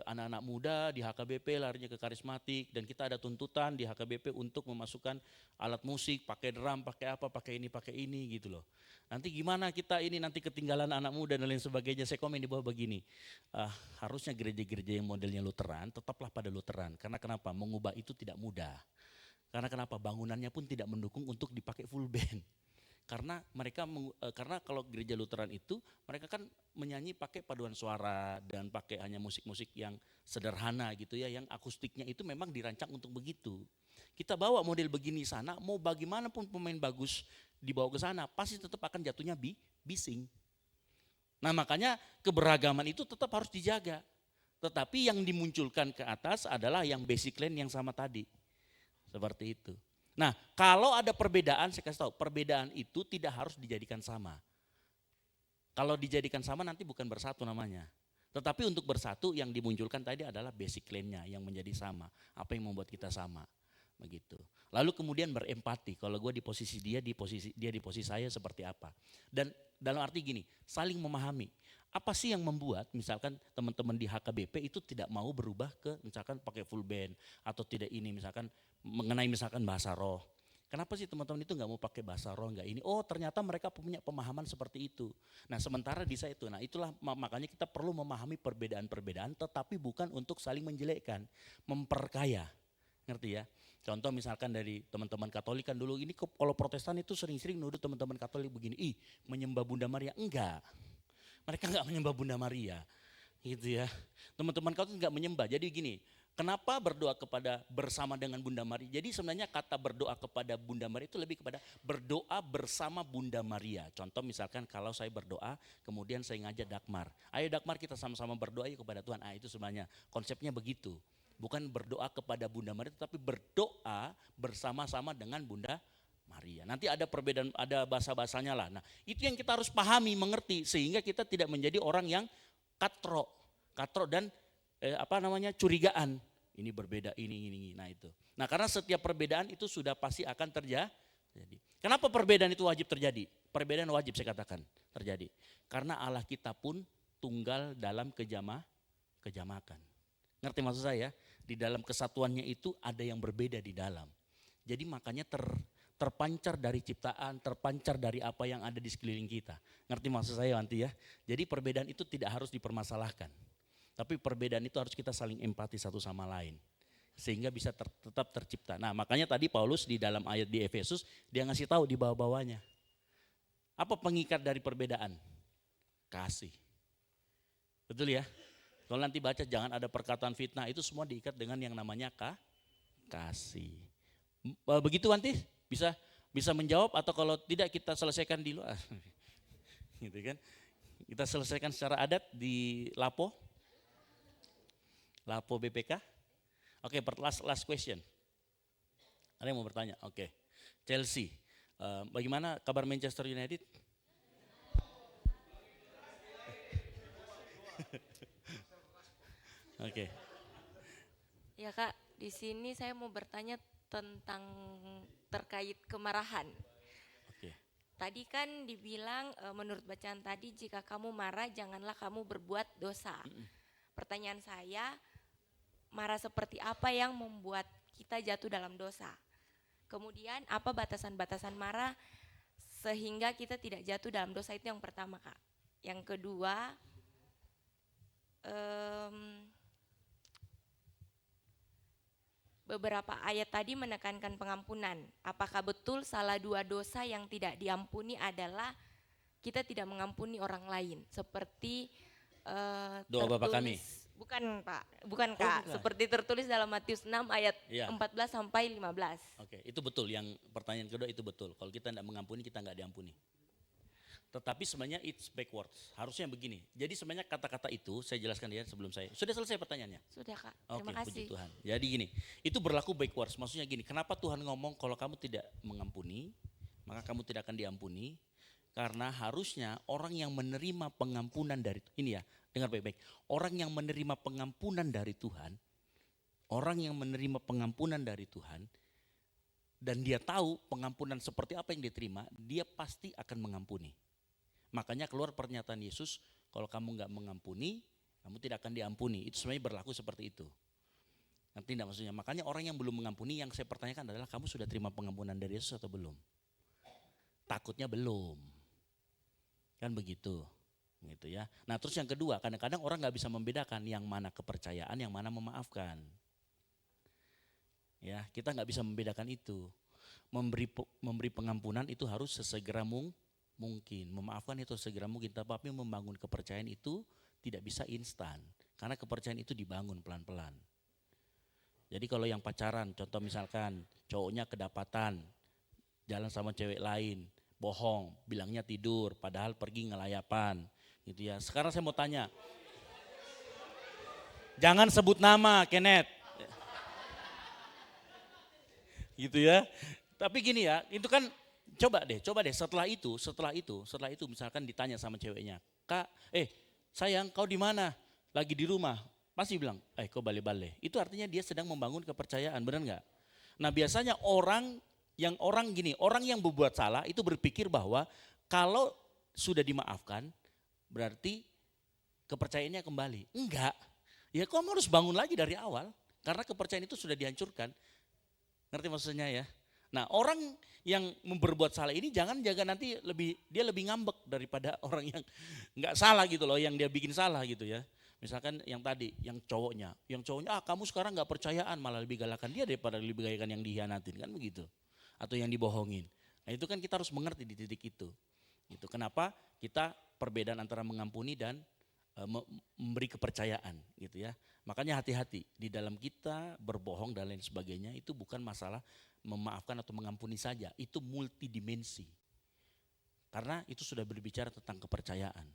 anak-anak muda di HKBP larinya ke karismatik dan kita ada tuntutan di HKBP untuk memasukkan alat musik, pakai drum, pakai apa, pakai ini gitu loh. Nanti gimana kita ini nanti ketinggalan anak muda dan lain sebagainya. Saya komen di bawah begini, harusnya gereja-gereja yang modelnya Lutheran tetaplah pada Lutheran. Karena kenapa? Mengubah itu tidak mudah. Karena kenapa? Bangunannya pun tidak mendukung untuk dipakai full band. Karena kalau gereja Lutheran itu mereka kan menyanyi pakai paduan suara dan pakai hanya musik-musik yang sederhana gitu ya, yang akustiknya itu memang dirancang untuk begitu. Kita bawa model begini sana, mau bagaimanapun pemain bagus dibawa ke sana, pasti tetap akan jatuhnya bising. Nah, makanya keberagaman itu tetap harus dijaga. Tetapi yang dimunculkan ke atas adalah yang basic line yang sama tadi. Seperti itu. Nah, kalau ada perbedaan, saya kasih tahu, perbedaan itu tidak harus dijadikan sama. Kalau dijadikan sama nanti bukan bersatu namanya. Tetapi untuk bersatu yang dimunculkan tadi adalah basic line-nya yang menjadi sama. Apa yang membuat kita sama. Begitu. Lalu kemudian berempati, kalau gue di posisi dia di posisi saya seperti apa. Dan dalam arti gini, saling memahami. Apa sih yang membuat misalkan teman-teman di HKBP itu tidak mau berubah ke misalkan pakai full band atau tidak ini misalkan mengenai misalkan bahasa roh. Kenapa sih teman-teman itu nggak mau pakai bahasa roh, nggak ini? Oh, ternyata mereka punya pemahaman seperti itu. Nah, sementara di saya itu, nah itulah makanya kita perlu memahami perbedaan-perbedaan tetapi bukan untuk saling menjelekkan, memperkaya. Ngerti ya? Contoh misalkan dari teman-teman Katolik kan dulu ini kalau Protestan itu sering-sering nuduh teman-teman Katolik begini, menyembah Bunda Maria. Enggak. Mereka enggak menyembah Bunda Maria. Gitu ya. Teman-teman Katolik enggak menyembah. Jadi gini, Kenapa berdoa kepada bersama dengan Bunda Maria? Jadi sebenarnya kata berdoa kepada Bunda Maria itu lebih kepada berdoa bersama Bunda Maria. Contoh misalkan kalau saya berdoa, kemudian saya ngajak Dagmar. Ayo Dagmar kita sama-sama berdoa yuk kepada Tuhan. Itu sebenarnya konsepnya begitu. Bukan berdoa kepada Bunda Maria, tetapi berdoa bersama-sama dengan Bunda Maria. Nanti ada perbedaan, ada bahasa-bahasanya lah. Nah itu yang kita harus pahami, mengerti. Sehingga kita tidak menjadi orang yang katro dan curigaan. Ini berbeda, ini. Nah itu. Nah karena setiap perbedaan itu sudah pasti akan terjadi. Kenapa perbedaan itu wajib terjadi? Perbedaan wajib saya katakan terjadi. Karena Allah kita pun tunggal dalam kejamakan. Ngerti maksud saya? Di dalam kesatuannya itu ada yang berbeda di dalam. Jadi makanya terpancar dari ciptaan, terpancar dari apa yang ada di sekeliling kita. Ngerti maksud saya nanti ya? Jadi perbedaan itu tidak harus dipermasalahkan. Tapi perbedaan itu harus kita saling empati satu sama lain. Sehingga bisa tetap tercipta. Nah makanya tadi Paulus di dalam ayat di Efesus, dia ngasih tahu di bawah-bawahnya. Apa pengikat dari perbedaan? Kasih. Betul ya? Kalau nanti baca jangan ada perkataan fitnah, itu semua diikat dengan yang namanya kasih. Begitu nanti bisa menjawab atau kalau tidak kita selesaikan di luar. Gitu kan? Kita selesaikan secara adat di Lapo BPK. Oke, last question. Ada yang mau bertanya? Oke. Chelsea, bagaimana kabar Manchester United? Oke. Ya Kak, di sini saya mau bertanya tentang terkait kemarahan. Oke. Tadi kan dibilang menurut bacaan tadi jika kamu marah janganlah kamu berbuat dosa. Pertanyaan saya, marah seperti apa yang membuat kita jatuh dalam dosa? Kemudian apa batasan-batasan marah sehingga kita tidak jatuh dalam dosa, itu yang pertama Kak. Yang kedua, beberapa ayat tadi menekankan pengampunan. Apakah betul salah dua dosa yang tidak diampuni adalah kita tidak mengampuni orang lain? Seperti doa Bapa kami. Bukan Pak, bukan Kak. Bukan. Seperti tertulis dalam Matius 6 ayat Iya. 14 sampai 15. Oke, itu betul. Yang pertanyaan kedua itu betul. Kalau kita tidak mengampuni, kita nggak diampuni. Tetapi sebenarnya it's backwards. Harusnya begini. Jadi sebenarnya kata-kata itu saya jelaskan ya sebelum saya. Sudah selesai pertanyaannya? Sudah Kak, Oke, terima kasih. puji Tuhan. Jadi gini, itu berlaku backwards. Maksudnya gini, kenapa Tuhan ngomong kalau kamu tidak mengampuni, maka kamu tidak akan diampuni. Karena harusnya orang yang menerima pengampunan dari, ini ya, dengar baik-baik. Orang yang menerima pengampunan dari Tuhan, orang yang menerima pengampunan dari Tuhan, dan dia tahu pengampunan seperti apa yang dia terima, dia pasti akan mengampuni. Makanya keluar pernyataan Yesus, kalau kamu nggak mengampuni, kamu tidak akan diampuni. Itu sebenarnya berlaku seperti itu. Nanti tidak maksudnya. Makanya orang yang belum mengampuni, yang saya pertanyakan adalah kamu sudah terima pengampunan dari Yesus atau belum? Takutnya belum. Kan begitu. Gitu ya. Nah terus yang kedua, kadang-kadang orang nggak bisa membedakan yang mana kepercayaan, yang mana memaafkan. Ya, kita nggak bisa membedakan itu. Memberi pengampunan itu harus sesegera mungkin, memaafkan itu segera mungkin, tapi membangun kepercayaan itu tidak bisa instan, karena kepercayaan itu dibangun pelan-pelan. Jadi kalau yang pacaran, contoh misalkan cowoknya kedapatan jalan sama cewek lain, bohong, bilangnya tidur, padahal pergi ngelayapan, gitu ya. Sekarang saya mau tanya, jangan sebut nama, Kenneth, gitu ya. Tapi gini ya, itu kan coba deh. Setelah itu misalkan ditanya sama ceweknya, Kak, sayang kau di mana? Lagi di rumah. Pasti bilang, kau bale-bale. Itu artinya dia sedang membangun kepercayaan, benar nggak? Nah biasanya orang yang berbuat salah itu berpikir bahwa kalau sudah dimaafkan, berarti kepercayaannya kembali. Enggak. Ya kamu harus bangun lagi dari awal, karena kepercayaan itu sudah dihancurkan. Ngerti maksudnya ya? Nah orang yang berbuat salah ini jangan nanti dia lebih ngambek daripada orang yang nggak salah gitu loh, yang dia bikin salah gitu ya. Misalkan yang tadi, yang cowoknya kamu sekarang nggak percayaan, malah lebih galakan dia daripada lebih galakan yang dihianatin, kan begitu. Atau yang dibohongin. Nah itu kan kita harus mengerti di titik itu. Gitu. Kenapa kita perbedaan antara mengampuni dan memberi kepercayaan gitu ya. Makanya hati-hati di dalam kita berbohong dan lain sebagainya, itu bukan masalah memaafkan atau mengampuni saja, itu multidimensi. Karena itu sudah berbicara tentang kepercayaan.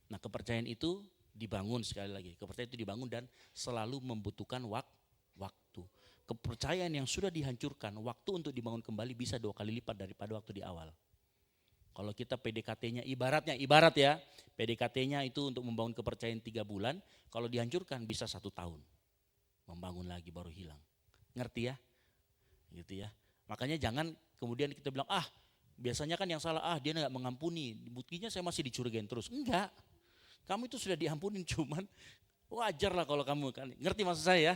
Nah, kepercayaan itu dibangun, sekali lagi, kepercayaan itu dibangun dan selalu membutuhkan waktu. Kepercayaan yang sudah dihancurkan, waktu untuk dibangun kembali bisa 2 kali lipat daripada waktu di awal. Kalau kita PDKT-nya ibarat ya, PDKT-nya itu untuk membangun kepercayaan 3 bulan, kalau dihancurkan bisa 1 tahun. Membangun lagi baru hilang. Ngerti ya? Gitu ya. Makanya jangan kemudian kita bilang, biasanya kan yang salah, dia nggak mengampuni, buktinya saya masih dicurigain terus. Enggak, kamu itu sudah diampunin, cuman wajar lah kalau kamu kan, ngerti maksud saya ya.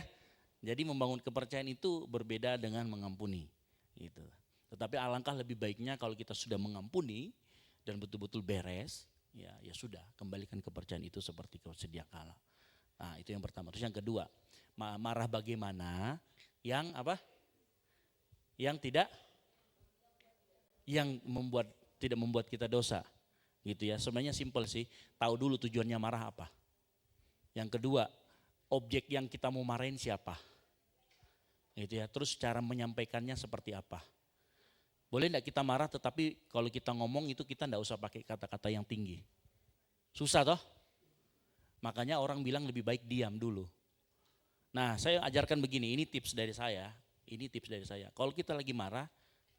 Jadi membangun kepercayaan itu berbeda dengan mengampuni. Gitu. Tetapi alangkah lebih baiknya kalau kita sudah mengampuni dan betul-betul beres, ya sudah, kembalikan kepercayaan itu seperti sedia kala. Nah, itu yang pertama. Terus yang kedua, marah bagaimana yang apa? Yang tidak membuat kita dosa. Gitu ya. Sebenarnya simpel sih, tahu dulu tujuannya marah apa. Yang kedua, objek yang kita mau marahin siapa. Gitu ya. Terus cara menyampaikannya seperti apa. Boleh enggak kita marah, tetapi kalau kita ngomong itu kita enggak usah pakai kata-kata yang tinggi. Susah toh? Makanya orang bilang lebih baik diam dulu. Nah, saya ajarkan begini, ini tips dari saya. Kalau kita lagi marah,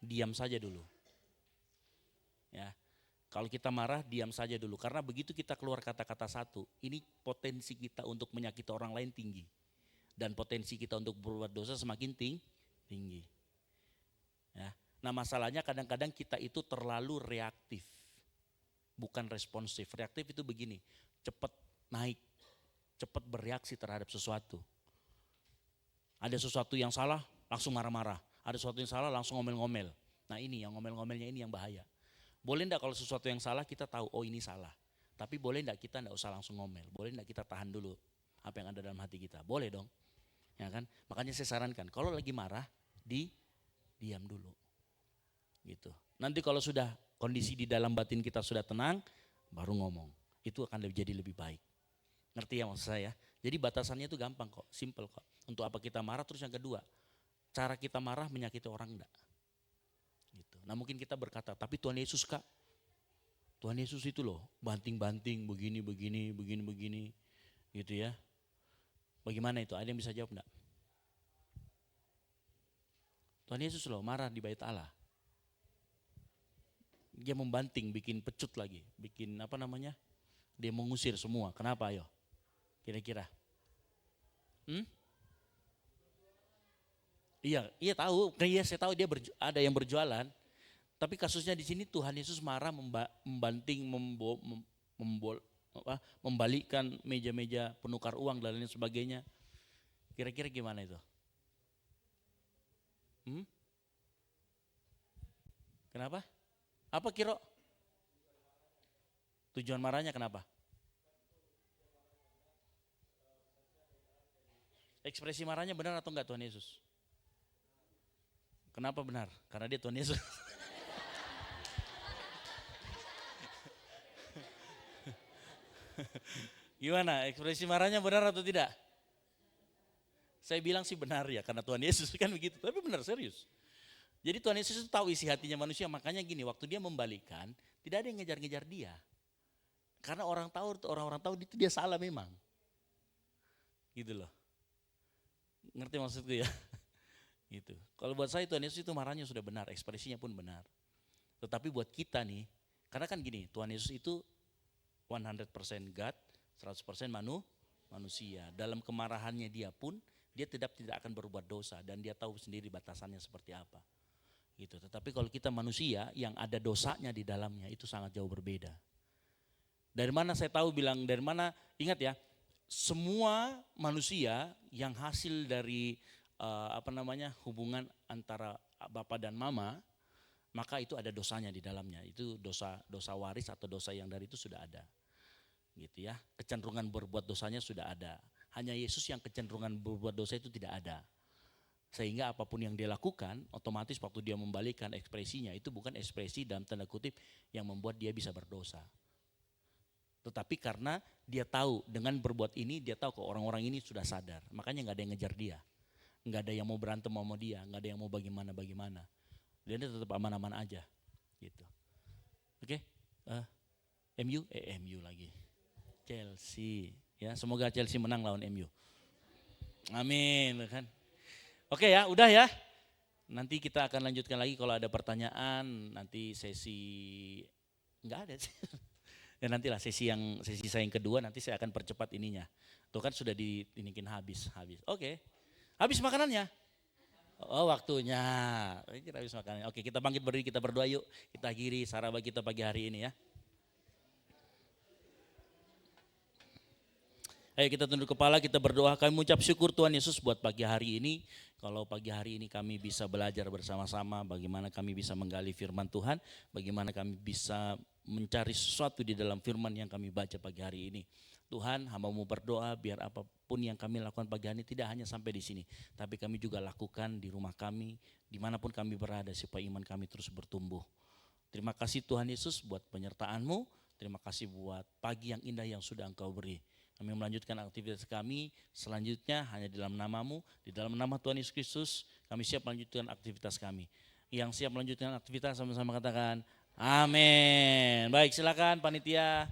diam saja dulu. Ya. Kalau kita marah, diam saja dulu. Karena begitu kita keluar kata-kata satu, ini potensi kita untuk menyakiti orang lain tinggi. Dan potensi kita untuk berbuat dosa semakin tinggi. Ya. Nah, masalahnya kadang-kadang kita itu terlalu reaktif, bukan responsif. Reaktif itu begini, cepat naik, cepat bereaksi terhadap sesuatu. Ada sesuatu yang salah, langsung marah-marah. Ada sesuatu yang salah, langsung ngomel-ngomel. Nah, ini yang ngomel-ngomelnya ini yang bahaya. Boleh enggak kalau sesuatu yang salah kita tahu, ini salah. Tapi boleh enggak kita enggak usah langsung ngomel. Boleh enggak kita tahan dulu apa yang ada dalam hati kita. Boleh dong. Ya kan? Makanya saya sarankan, kalau lagi marah, diam dulu. Gitu. Nanti kalau sudah kondisi di dalam batin kita sudah tenang, baru ngomong. Itu akan jadi lebih baik. Ngerti ya maksud saya? Jadi batasannya itu gampang kok, simple kok. Untuk apa kita marah, terus yang kedua, cara kita marah menyakiti orang enggak? Gitu. Nah, mungkin kita berkata, tapi Tuhan Yesus Kak, Tuhan Yesus itu loh banting-banting begini, gitu ya. Bagaimana itu? Ada yang bisa jawab enggak? Tuhan Yesus loh marah di bait Allah. Dia membanting, bikin pecut lagi, bikin apa namanya? Dia mengusir semua. Kenapa ayo? Kira-kira? Iya tahu. Iya saya tahu dia ada yang berjualan. Tapi kasusnya di sini Tuhan Yesus marah membanting, membalikkan meja-meja penukar uang dan lain sebagainya. Kira-kira gimana itu? Kenapa? Apa kira? Tujuan marahnya kenapa? Ekspresi marahnya benar atau enggak Tuhan Yesus? Kenapa benar? Karena dia Tuhan Yesus. Gimana? Ekspresi marahnya benar atau tidak? Saya bilang sih benar ya, karena Tuhan Yesus kan begitu. Tapi benar, serius. Jadi Tuhan Yesus itu tahu isi hatinya manusia, makanya gini, waktu dia membalikkan, tidak ada yang ngejar-ngejar dia. Karena orang-orang tahu itu dia salah memang. Gitu loh. Ngerti maksudku ya? Gitu. Kalau buat saya Tuhan Yesus itu marahnya sudah benar, ekspresinya pun benar. Tetapi buat kita nih, karena kan gini, Tuhan Yesus itu 100% God, 100% manusia. Dalam kemarahannya dia pun, dia tidak akan berbuat dosa dan dia tahu sendiri batasannya seperti apa. Gitu. Tetapi kalau kita manusia yang ada dosanya di dalamnya itu sangat jauh berbeda. Dari mana saya tahu dari mana, ingat ya, semua manusia yang hasil dari hubungan antara bapa dan mama, maka itu ada dosanya di dalamnya. Itu dosa waris atau dosa yang dari itu sudah ada. Gitu ya. Kecenderungan berbuat dosanya sudah ada. Hanya Yesus yang kecenderungan berbuat dosa itu tidak ada. Sehingga apapun yang dia lakukan, otomatis waktu dia membalikan ekspresinya, itu bukan ekspresi dalam tanda kutip yang membuat dia bisa berdosa. Tetapi karena dia tahu dengan berbuat ini, dia tahu kok orang-orang ini sudah sadar. Makanya nggak ada yang ngejar dia. Nggak ada yang mau berantem sama dia, nggak ada yang mau bagaimana-bagaimana. Dia tetap aman-aman aja. Gitu. Oke, MU lagi. Chelsea. Ya, semoga Chelsea menang lawan MU. Amin, kan. Oke ya, udah ya. Nanti kita akan lanjutkan lagi kalau ada pertanyaan, nanti sesi enggak ada sih. Ya nantilah sesi saya yang kedua nanti saya akan percepat ininya. Tuh kan sudah diinikin habis. Oke. Habis makanannya? Oh, waktunya. Kita habis makanannya. Oke, kita bangkit berdiri, kita berdoa yuk. Kita akhiri saraba kita pagi hari ini ya. Ayo kita tunduk kepala, kita berdoa. Kami mengucap syukur Tuhan Yesus buat pagi hari ini. Kalau pagi hari ini kami bisa belajar bersama-sama bagaimana kami bisa menggali firman Tuhan. Bagaimana kami bisa mencari sesuatu di dalam firman yang kami baca pagi hari ini. Tuhan, hamba-Mu berdoa biar apapun yang kami lakukan pagi hari ini tidak hanya sampai di sini. Tapi kami juga lakukan di rumah kami, dimanapun kami berada supaya iman kami terus bertumbuh. Terima kasih Tuhan Yesus buat penyertaan-Mu. Terima kasih buat pagi yang indah yang sudah Engkau beri. Kami melanjutkan aktivitas kami selanjutnya hanya di dalam nama-Mu, di dalam nama Tuhan Yesus Kristus, kami siap melanjutkan aktivitas kami. Yang siap melanjutkan aktivitas sama-sama katakan, amin. Baik, silakan panitia.